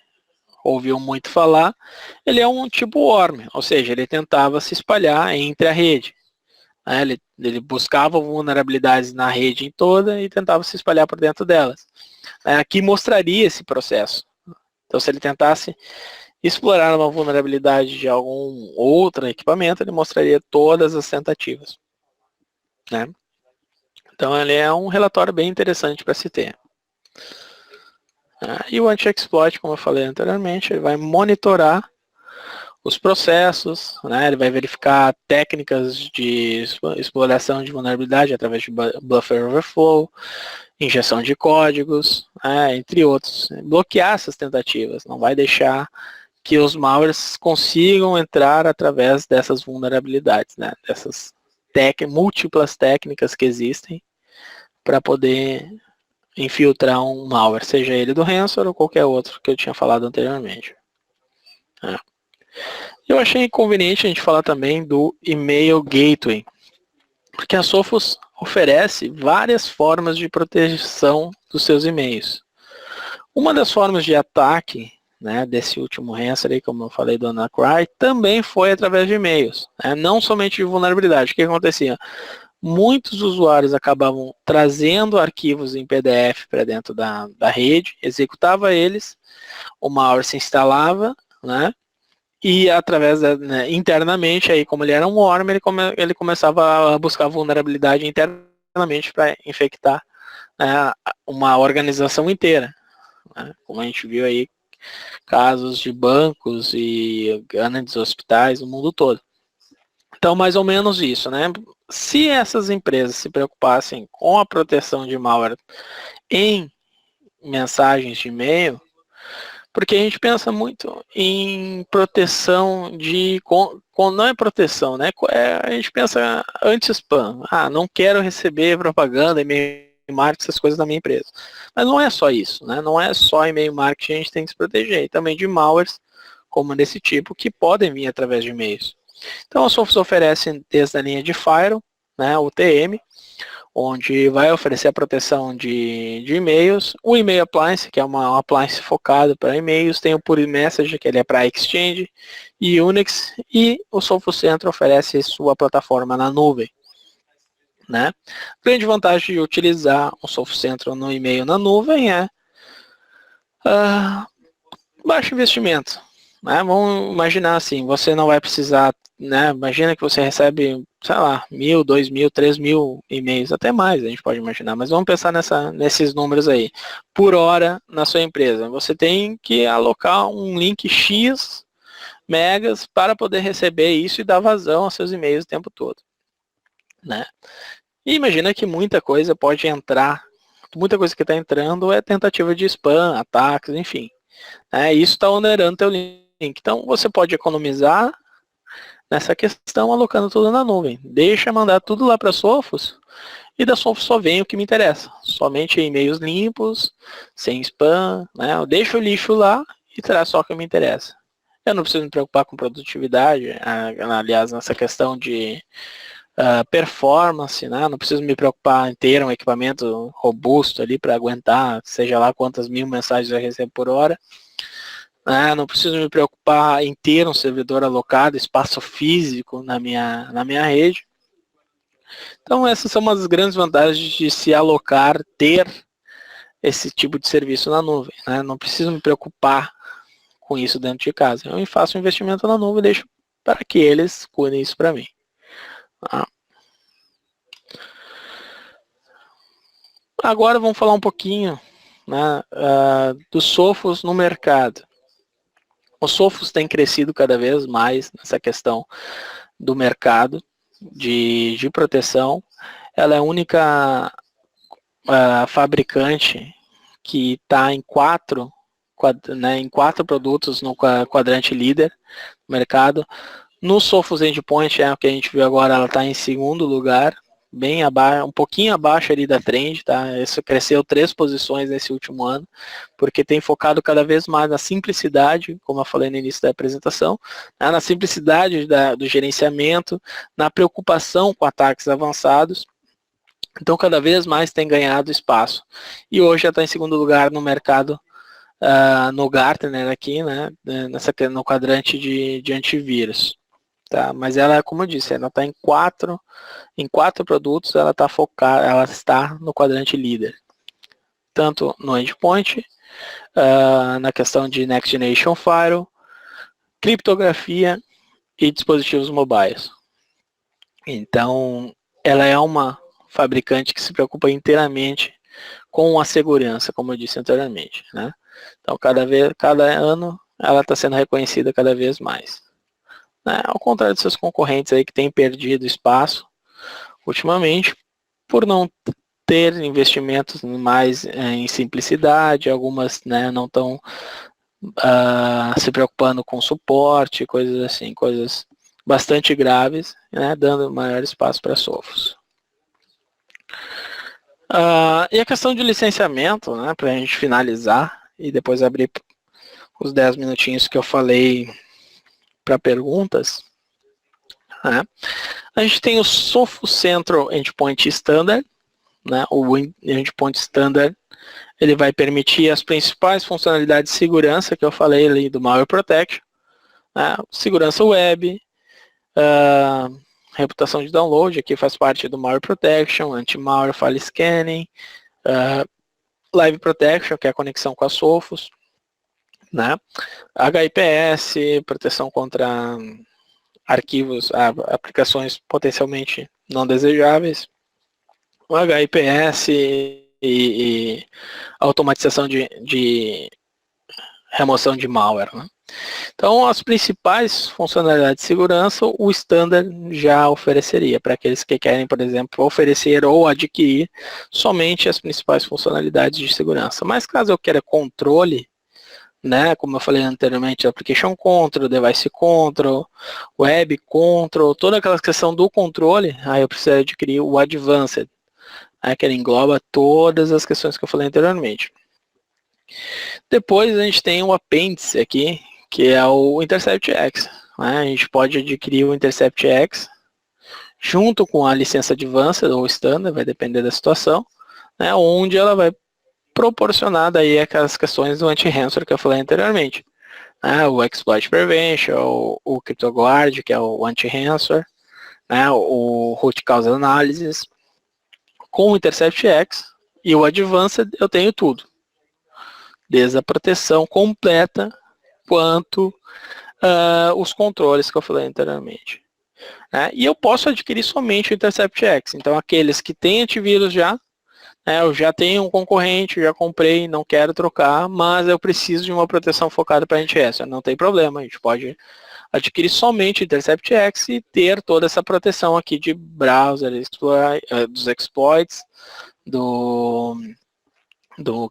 ouviu muito falar, ele é um tipo worm, ou seja, ele tentava se espalhar entre a rede. Né, ele buscava vulnerabilidades na rede em toda e tentava se espalhar por dentro delas. Aqui mostraria esse processo. Então, se ele tentasse explorar uma vulnerabilidade de algum outro equipamento, ele mostraria todas as tentativas. Né? Então, ele é um relatório bem interessante para se ter. E o anti-exploit, como eu falei anteriormente, ele vai monitorar os processos, né? Ele vai verificar técnicas de exploração de vulnerabilidade através de buffer overflow, injeção de códigos, entre outros. Bloquear essas tentativas, não vai deixar que os malwares consigam entrar através dessas vulnerabilidades, né? Dessas múltiplas técnicas que existem para poder infiltrar um malware, seja ele do ransomware ou qualquer outro que eu tinha falado anteriormente. Eu achei conveniente a gente falar também do Email Gateway, porque a Sophos oferece várias formas de proteção dos seus e-mails. Uma das formas de ataque, né, desse último ransomware, como eu falei do WannaCry, também foi através de e-mails, né, não somente de vulnerabilidade. O que acontecia? Muitos usuários acabavam trazendo arquivos em PDF para dentro da rede, executava eles, o malware se instalava, né, e através internamente, aí como ele era um worm, ele começava a buscar vulnerabilidade internamente para infectar uma organização inteira. Né, como a gente viu aí, casos de bancos e grandes hospitais no mundo todo. Então, mais ou menos isso, né? Se essas empresas se preocupassem com a proteção de malware em mensagens de e-mail, porque a gente pensa muito em proteção de... não é proteção, né? A gente pensa anti-spam. Não quero receber propaganda, e-mail marketing, essas coisas da minha empresa. Mas não é só isso, né? Não é só e-mail marketing que a gente tem que se proteger. E também de malwares, como desse tipo, que podem vir através de e-mails. Então, a Sophos oferece desde a linha de Firewall, né, o TM, onde vai oferecer a proteção de e-mails, o e-mail appliance, que é uma appliance focada para e-mails, tem o Pure Message, que ele é para Exchange e Unix, e o Sophos Central oferece sua plataforma na nuvem. Né? Grande vantagem de utilizar o Sophos Central no e-mail na nuvem é baixo investimento. Né? Vamos imaginar assim, você não vai precisar, né? Imagina que você recebe, sei lá, 1.000, 2.000, 3.000 e-mails, até mais, a gente pode imaginar, mas vamos pensar nesses números aí, por hora na sua empresa. Você tem que alocar um link X megas para poder receber isso e dar vazão aos seus e-mails o tempo todo. Né? E imagina que muita coisa pode entrar, muita coisa que está entrando é tentativa de spam, ataques, enfim. Isso está onerando teu link. Então você pode economizar nessa questão alocando tudo na nuvem. Deixa mandar tudo lá para a Sophos e da Sophos só vem o que me interessa. Somente e-mails limpos, sem spam, né? Eu deixo o lixo lá e traz só o que me interessa. Eu não preciso me preocupar com produtividade, aliás, nessa questão de performance, né? Não preciso me preocupar em ter um equipamento robusto ali para aguentar, seja lá quantas 1.000 mensagens eu recebo por hora. Não preciso me preocupar em ter um servidor alocado, espaço físico na minha rede. Então essas são umas grandes vantagens de se alocar, ter esse tipo de serviço na nuvem. Né? Não preciso me preocupar com isso dentro de casa. Eu faço um investimento na nuvem e deixo para que eles cuidem isso para mim. Agora vamos falar um pouquinho, né, dos Sophos no mercado. Os Sophos têm crescido cada vez mais nessa questão do mercado de proteção. Ela é a única fabricante que está em quatro produtos no quadrante líder do mercado. No Sophos Endpoint, o que a gente viu agora, ela está em segundo lugar, bem abaixo, um pouquinho abaixo ali da trend, tá? Isso cresceu 3 posições nesse último ano, porque tem focado cada vez mais na simplicidade, como eu falei no início da apresentação, né? Na simplicidade do gerenciamento, na preocupação com ataques avançados. Então, cada vez mais tem ganhado espaço. E hoje já está em segundo lugar no mercado, no Gartner aqui, né, no quadrante de antivírus. Tá? Mas ela, como eu disse, ela está em quatro produtos, ela está focada, ela está no quadrante líder. Tanto no endpoint, na questão de Next Generation Firewall, criptografia e dispositivos mobiles. Então, ela é uma fabricante que se preocupa inteiramente com a segurança, como eu disse anteriormente, né? Então, cada ano, ela está sendo reconhecida cada vez mais. Né? Ao contrário de seus concorrentes aí que têm perdido espaço ultimamente, por não ter investimentos mais em simplicidade, algumas, né, não estão se preocupando com suporte, coisas assim, coisas bastante graves, né, dando maior espaço para Sophos. E a questão de licenciamento, né, para a gente finalizar e depois abrir os 10 minutinhos que eu falei para perguntas. Né? A gente tem o Sophos Central Endpoint Standard, né, o Endpoint Standard, ele vai permitir as principais funcionalidades de segurança que eu falei ali do Malware Protection, né, segurança web, reputação de download, aqui faz parte do Malware Protection, Anti-Malware File Scanning, Live Protection, que é a conexão com a Sophos, né? HIPS, proteção contra arquivos, aplicações potencialmente não desejáveis, o HIPS e automatização de remoção de malware. Né? Então, as principais funcionalidades de segurança, o standard já ofereceria para aqueles que querem, por exemplo, oferecer ou adquirir somente as principais funcionalidades de segurança. Mas caso eu queira controle, né, como eu falei anteriormente, Application Control, Device Control, Web Control, toda aquela questão do controle, aí eu preciso adquirir o Advanced, né, que ele engloba todas as questões que eu falei anteriormente. Depois a gente tem o apêndice aqui, que é o Intercept X. Né? A gente pode adquirir o Intercept X junto com a licença Advanced ou Standard, vai depender da situação, né? Onde ela vai proporcionar daí aquelas questões do anti-ransomware que eu falei anteriormente. Né? O Exploit Prevention, o CryptoGuard, que é o anti-ransomware, né? O Root Cause Analysis. Com o Intercept X e o Advanced eu tenho tudo. Desde a proteção completa quanto os controles que eu falei anteriormente. Né? E eu posso adquirir somente o Intercept X. Então, aqueles que têm antivírus já, né, eu já tenho um concorrente, já comprei, não quero trocar, mas eu preciso de uma proteção focada para anti-ransomware. Não tem problema, a gente pode adquirir somente o Intercept X e ter toda essa proteção aqui de browser, dos exploits, do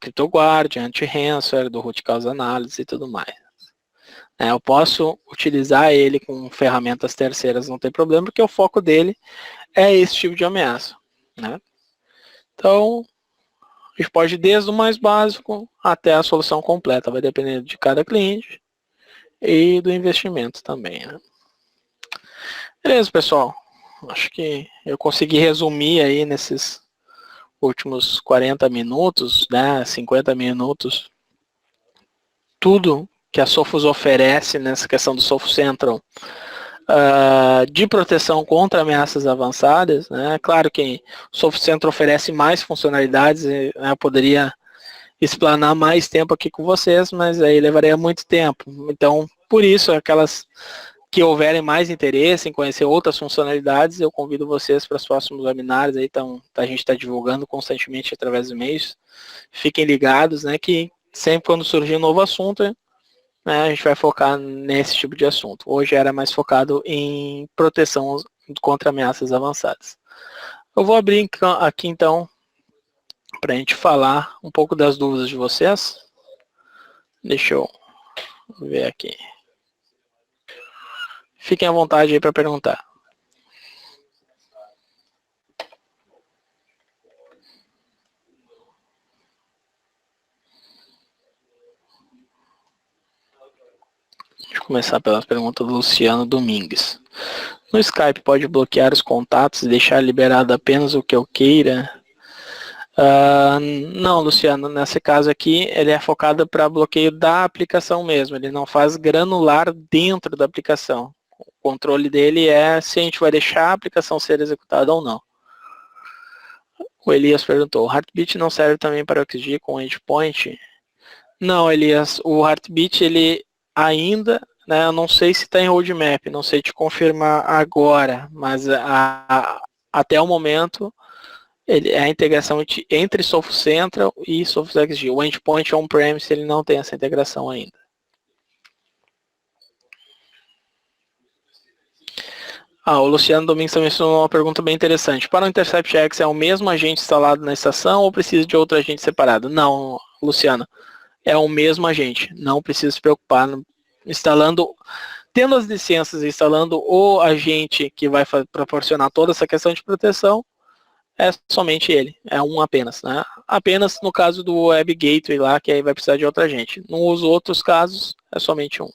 CryptoGuard, anti-ransomware, do Root Cause Analysis e tudo mais. Eu posso utilizar ele com ferramentas terceiras, não tem problema, porque o foco dele é esse tipo de ameaça. Né? Então, a gente pode ir desde o mais básico até a solução completa, vai depender de cada cliente e do investimento também. Né? Beleza, pessoal. Acho que eu consegui resumir aí nesses últimos 40 minutos, né, 50 minutos, tudo que a Sophos oferece nessa questão do Sophos Central de proteção contra ameaças avançadas. Né? Claro que o Sophos Central oferece mais funcionalidades, né? Eu poderia explanar mais tempo aqui com vocês, mas aí levaria muito tempo. Então, por isso, aquelas que houverem mais interesse em conhecer outras funcionalidades, eu convido vocês para os próximos webinários. Aí, então, a gente está divulgando constantemente através dos e-mails. Fiquem ligados, né, que sempre quando surgir um novo assunto, né, a gente vai focar nesse tipo de assunto. Hoje era mais focado em proteção contra ameaças avançadas. Eu vou abrir aqui então para a gente falar um pouco das dúvidas de vocês. Deixa eu ver aqui. Fiquem à vontade aí para perguntar. começar pela pergunta do Luciano Domingues. No Skype pode bloquear os contatos e deixar liberado apenas o que eu queira? Não, Luciano, nesse caso aqui, ele é focado para bloqueio da aplicação mesmo, ele não faz granular dentro da aplicação. O controle dele é se a gente vai deixar a aplicação ser executada ou não. O Elias perguntou, o Heartbeat não serve também para o XG com endpoint? Não, Elias, o Heartbeat, ele ainda, né, eu não sei se está em roadmap, não sei te confirmar agora, mas até o momento, ele é a integração entre Sophos Central e Sophos XG. O endpoint on-premise, ele não tem essa integração ainda. O Luciano Domingues também fez uma pergunta bem interessante. Para o Intercept X, é o mesmo agente instalado na estação ou precisa de outro agente separado? Não, Luciano, é o mesmo agente. Não precisa se preocupar. Instalando, tendo as licenças, instalando o agente que vai proporcionar toda essa questão de proteção, é somente ele, é um apenas, né? Apenas no caso do Web Gateway lá, que aí vai precisar de outra gente. Nos outros casos, é somente um.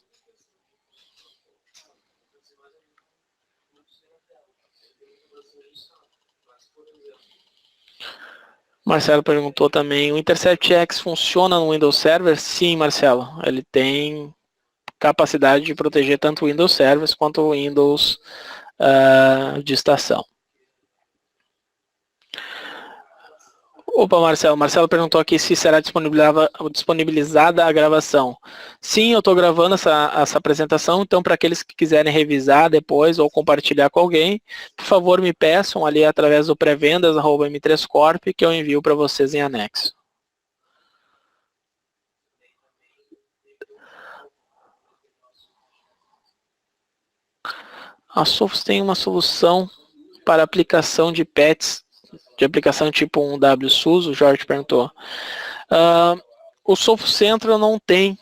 Marcelo perguntou também, o Intercept X funciona no Windows Server? Sim, Marcelo, ele tem capacidade de proteger tanto o Windows Server quanto o Windows de estação. Opa, Marcelo. Marcelo perguntou aqui se será disponibilizada a gravação. Sim, eu estou gravando essa apresentação, então para aqueles que quiserem revisar depois ou compartilhar com alguém, por favor me peçam ali através do prevendas@m3corp que eu envio para vocês em anexo. A Sophos tem uma solução para aplicação de patches, de aplicação tipo um WSUS, o Jorge perguntou. O Sophos Central não tem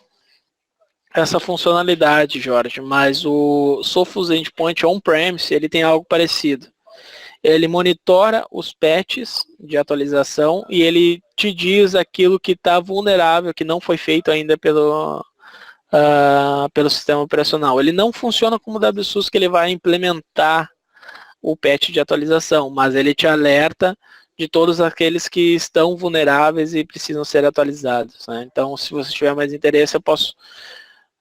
essa funcionalidade, Jorge, mas o Sophos Endpoint On-Premise, ele tem algo parecido. Ele monitora os patches de atualização e ele te diz aquilo que está vulnerável, que não foi feito ainda pelo sistema operacional. Ele não funciona como o WSUS, que ele vai implementar o patch de atualização, mas ele te alerta de todos aqueles que estão vulneráveis e precisam ser atualizados, né? Então, se você tiver mais interesse, eu posso,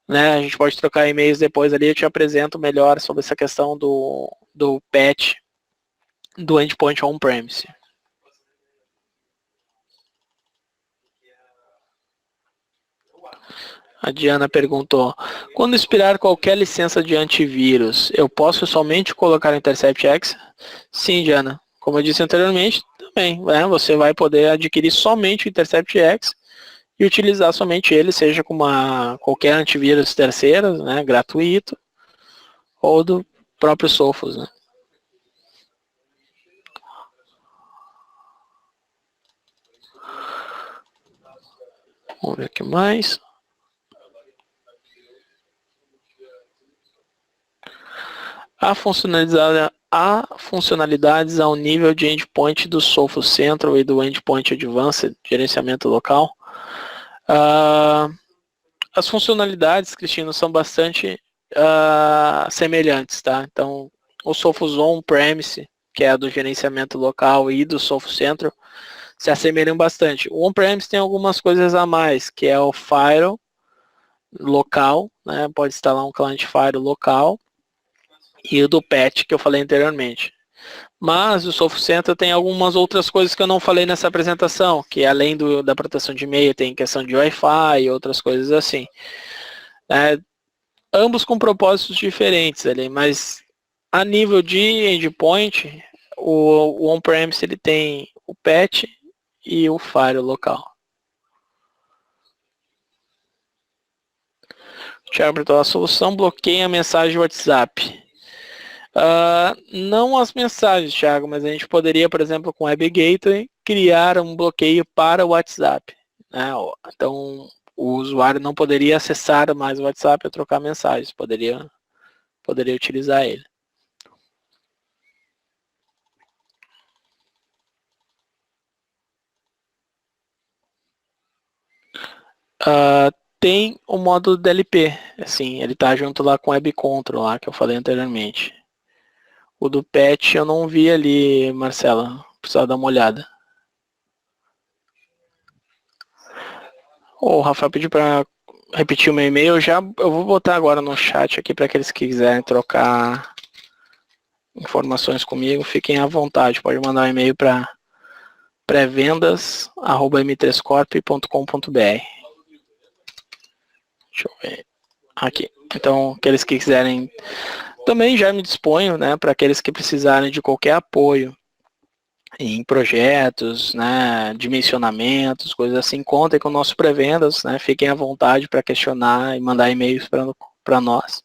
né, a gente pode trocar e-mails depois ali, eu te apresento melhor sobre essa questão do patch do endpoint on-premise. A Diana perguntou, quando expirar qualquer licença de antivírus, eu posso somente colocar o Intercept X? Sim, Diana. Como eu disse anteriormente, também, né, você vai poder adquirir somente o Intercept X e utilizar somente ele, seja com qualquer antivírus terceiro, né, gratuito, ou do próprio Sophos, né. Vamos ver aqui mais. Há funcionalidades ao nível de endpoint do Sophos Central e do Endpoint Advanced, gerenciamento local. As funcionalidades, Cristino, são bastante semelhantes, tá? Então, o Sophos On-Premise, que é a do gerenciamento local, e do Sophos Central, se assemelham bastante. O On-Premise tem algumas coisas a mais, que é o Firewall local, né? Pode instalar um client Firewall local, e o do patch que eu falei anteriormente. Mas o Sophos Central tem algumas outras coisas que eu não falei nessa apresentação, que além da proteção de e-mail, tem questão de Wi-Fi e outras coisas assim. Ambos com propósitos diferentes ali, mas a nível de endpoint, o on-premise ele tem o patch e o firewall local. Thiago, então a solução bloqueia a mensagem WhatsApp. Não as mensagens, Thiago, mas a gente poderia, por exemplo, com o Web Gateway, criar um bloqueio para o WhatsApp, né? Então, o usuário não poderia acessar mais o WhatsApp ou trocar mensagens, poderia utilizar ele. tem o modo DLP, assim, ele tá junto lá com o Web Control lá, que eu falei anteriormente. O do patch eu não vi ali, Marcela, precisava dar uma olhada. O Rafael pediu para repetir o meu e-mail, eu vou botar agora no chat aqui para aqueles que quiserem trocar informações comigo, fiquem à vontade, pode mandar um e-mail para pré-vendas@m3corp.com.br. Deixa eu ver aqui. Então, aqueles que quiserem, também já me disponho, né, para aqueles que precisarem de qualquer apoio em projetos, né, dimensionamentos, coisas assim, contem com o nosso pré-vendas, né, fiquem à vontade para questionar e mandar e-mails para nós.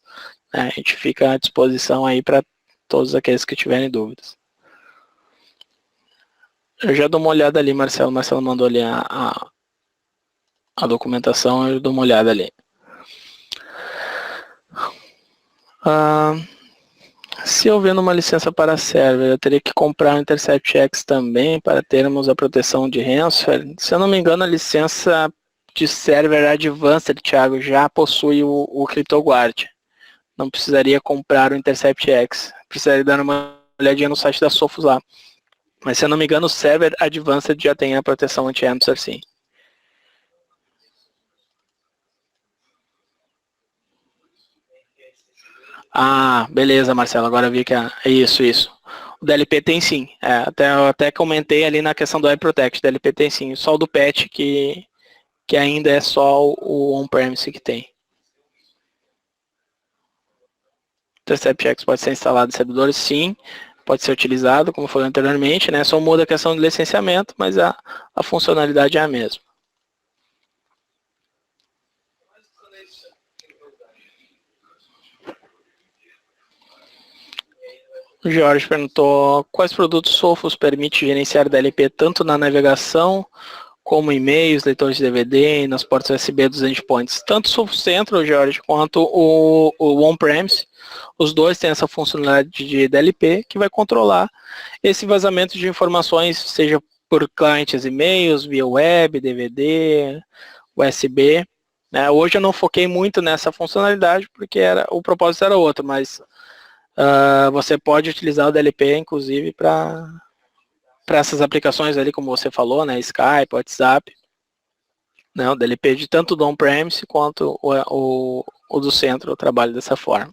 Né, a gente fica à disposição aí para todos aqueles que tiverem dúvidas. Eu já dou uma olhada ali, Marcelo. Marcelo mandou ali a documentação, eu dou uma olhada ali. Se houver uma licença para server, eu teria que comprar o Intercept X também para termos a proteção de ransomware. Se eu não me engano, a licença de server Advanced, Thiago, já possui o CryptoGuard. Não precisaria comprar o Intercept X. Precisaria dar uma olhadinha no site da Sophos lá. Mas se eu não me engano, o server Advanced já tem a proteção anti-ransomware, sim. Ah, beleza, Marcelo. Agora eu vi que é isso. O DLP tem sim. Eu até comentei ali na questão do Web Protect. O DLP tem sim. Só o do patch que ainda é só o on-premise que tem. O TerceptX pode ser instalado em servidores, sim. Pode ser utilizado, como falei anteriormente, né? Só muda a questão de licenciamento, mas a funcionalidade é a mesma. O Jorge perguntou quais produtos Sophos permite gerenciar DLP tanto na navegação como e-mails, leitores de DVD e nas portas USB dos endpoints. Tanto o Sophos Central, Jorge, quanto o on-premise, os dois têm essa funcionalidade de DLP que vai controlar esse vazamento de informações, seja por clientes e-mails, via web, DVD, USB. Né? Hoje eu não foquei muito nessa funcionalidade porque o propósito era outro, mas você pode utilizar o DLP, inclusive, para essas aplicações ali, como você falou, né, Skype, WhatsApp, né, o DLP de tanto do on-premise quanto o do centro, eu trabalho dessa forma.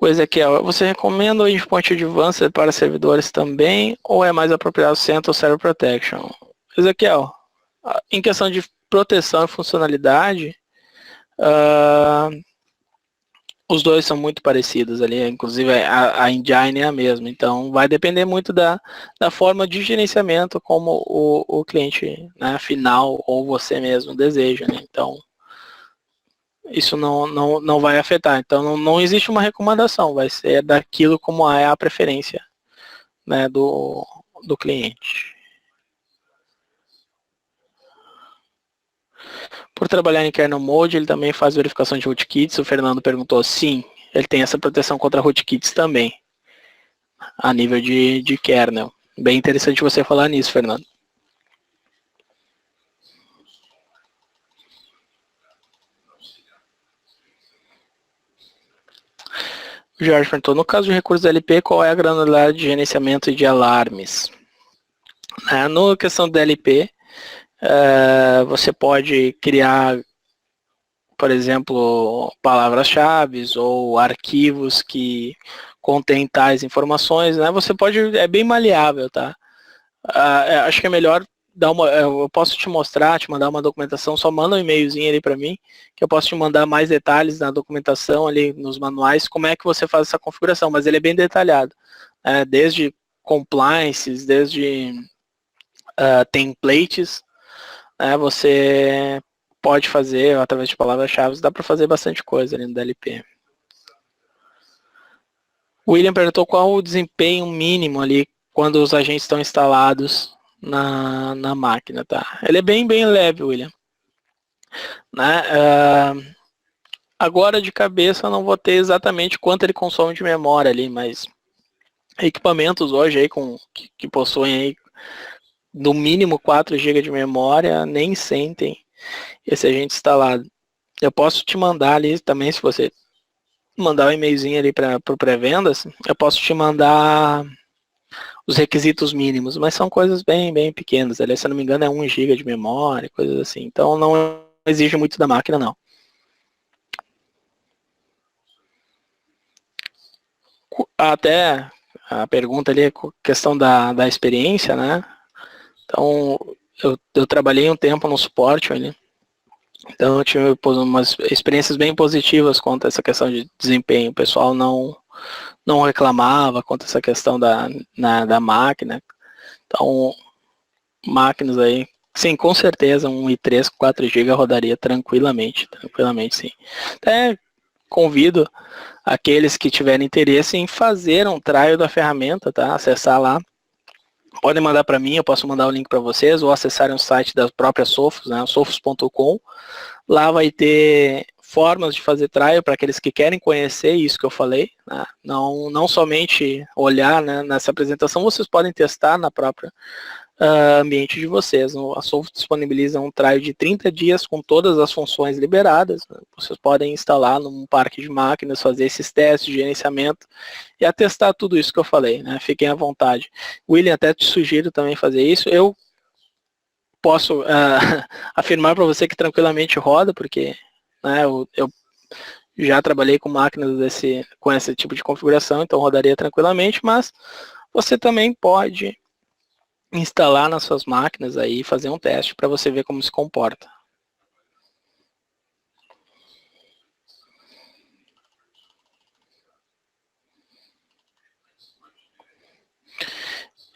O Ezequiel, você recomenda o Endpoint Advanced para servidores também, ou é mais apropriado o Central Server Protection? Ezequiel, em questão de proteção e funcionalidade, os dois são muito parecidos ali, inclusive a engine é a mesma, então vai depender muito da forma de gerenciamento como o cliente, né, final ou você mesmo deseja, né? Então isso não vai afetar, então não existe uma recomendação, vai ser daquilo como é a preferência, né, do cliente. Por trabalhar em kernel mode, ele também faz verificação de rootkits, o Fernando perguntou, sim, ele tem essa proteção contra rootkits também, a nível de kernel. Bem interessante você falar nisso, Fernando. O Jorge perguntou, no caso de recursos LP, qual é a granularidade de gerenciamento de alarmes? No questão do DLP, você pode criar, por exemplo, palavras-chave ou arquivos que contêm tais informações, né? Você pode, é bem maleável, tá? Acho que é melhor eu posso te mostrar, te mandar uma documentação, só manda um e-mailzinho ali para mim, que eu posso te mandar mais detalhes na documentação ali nos manuais, como é que você faz essa configuração, mas ele é bem detalhado, desde compliances, desde templates, você pode fazer através de palavras-chave, dá para fazer bastante coisa ali no DLP. O William perguntou qual o desempenho mínimo ali quando os agentes estão instalados na máquina, tá? Ele é bem leve, William. Né? Agora de cabeça eu não vou ter exatamente quanto ele consome de memória ali, mas Equipamentos hoje aí que possuem aí no mínimo 4 GB de memória, nem sentem esse agente instalado. Eu posso te mandar ali também, se você mandar um e-mailzinho ali para o pré-vendas, eu posso te mandar os requisitos mínimos, mas são coisas bem pequenas. Ali, se eu não me engano, é 1 GB de memória, coisas assim. Então não exige muito da máquina, não. Até a pergunta ali, questão da experiência, né? Então, eu trabalhei um tempo no suporte ali. Então, eu tive umas experiências bem positivas quanto a essa questão de desempenho. O pessoal não reclamava quanto a essa questão da máquina. Então, máquinas aí, sim, com certeza, um i3 com 4 GB rodaria tranquilamente, sim. Até convido aqueles que tiverem interesse em fazer um trial da ferramenta, tá? Acessar lá. Podem mandar para mim, eu posso mandar o link para vocês, ou acessarem o site da própria Sophos, né, sophos.com. Lá vai ter formas de fazer trial para aqueles que querem conhecer isso que eu falei. Né? Não somente olhar, né, nessa apresentação, vocês podem testar na própria ambiente de vocês. A Sophos disponibiliza um trial de 30 dias com todas as funções liberadas. Né? Vocês podem instalar num parque de máquinas, fazer esses testes de gerenciamento e atestar tudo isso que eu falei. Né? Fiquem à vontade. William, até te sugiro também fazer isso. Eu posso afirmar para você que tranquilamente roda, porque né, eu já trabalhei com máquinas com esse tipo de configuração, então rodaria tranquilamente, mas você também pode instalar nas suas máquinas aí e fazer um teste para você ver como se comporta.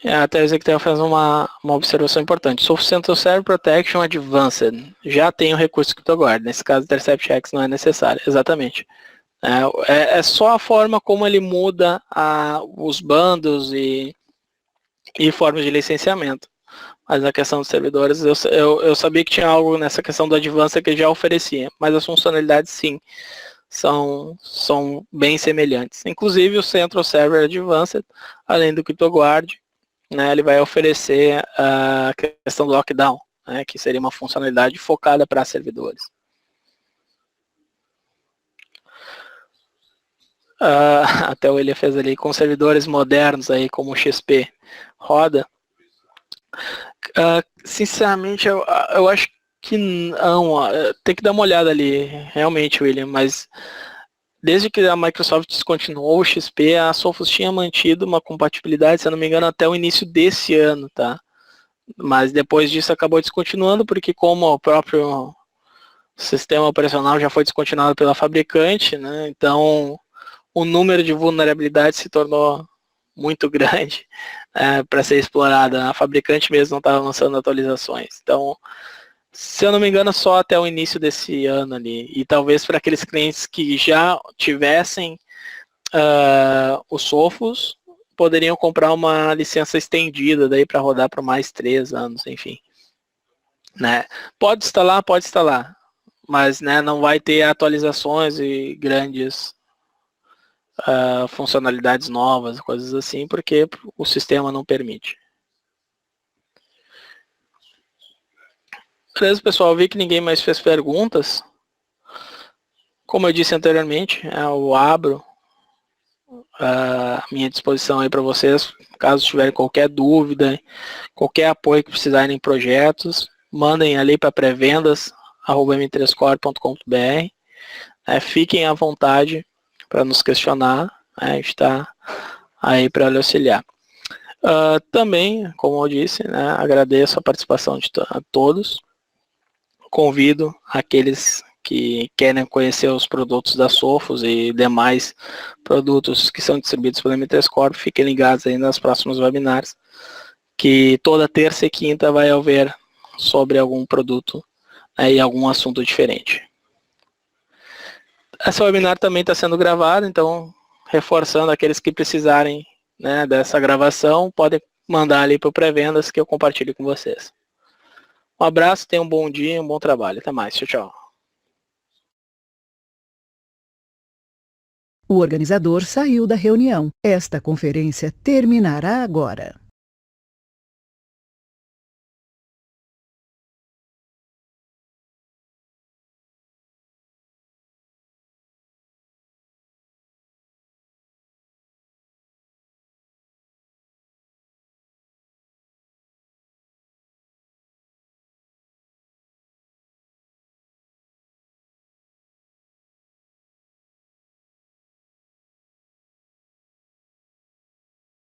Até o executivo faz uma observação importante. Sophos Central Server Protection Advanced. Já tem o recurso que tu aguarda. Nesse caso, Intercept X não é necessário. Exatamente. É só a forma como ele muda os bandos e formas de licenciamento. Mas na questão dos servidores, eu sabia que tinha algo nessa questão do Advanced que ele já oferecia. Mas as funcionalidades, sim, são bem semelhantes. Inclusive, o Central Server Advanced, além do CryptoGuard, né, ele vai oferecer a questão do lockdown, né, que seria uma funcionalidade focada para servidores. Até o William fez ali com servidores modernos aí como o XP roda. Sinceramente, eu acho que não. Tem que dar uma olhada ali, realmente, William, mas desde que a Microsoft descontinuou o XP, a Sophos tinha mantido uma compatibilidade, se eu não me engano, até o início desse ano, tá? Mas depois disso acabou descontinuando, porque como o próprio sistema operacional já foi descontinuado pela fabricante, né? Então o número de vulnerabilidades se tornou muito grande para ser explorada. A fabricante mesmo não estava lançando atualizações. Então, se eu não me engano, só até o início desse ano ali. E talvez para aqueles clientes que já tivessem os Sophos, poderiam comprar uma licença estendida daí para rodar por mais 3 anos, enfim. Né? Pode instalar, mas né, não vai ter atualizações e grandes funcionalidades novas, coisas assim, porque o sistema não permite. Beleza, pessoal, vi que ninguém mais fez perguntas. Como eu disse anteriormente, eu abro a minha disposição aí para vocês, caso tiverem qualquer dúvida, qualquer apoio que precisarem em projetos, mandem ali para pré-vendas@m3core.com.br. Fiquem à vontade para nos questionar, a gente está aí para lhe auxiliar. Também, como eu disse, né, agradeço a participação de todos. Convido aqueles que querem conhecer os produtos da Sophos e demais produtos que são distribuídos pela M3 Corp, fiquem ligados aí nos próximos webinars, que toda terça e quinta vai haver sobre algum produto, né, e algum assunto diferente. Esse webinar também está sendo gravado, então reforçando aqueles que precisarem, né, dessa gravação, podem mandar ali para o pré-vendas que eu compartilho com vocês. Um abraço, tenham um bom dia, um bom trabalho. Até mais. Tchau, tchau. O organizador saiu da reunião. Esta conferência terminará agora.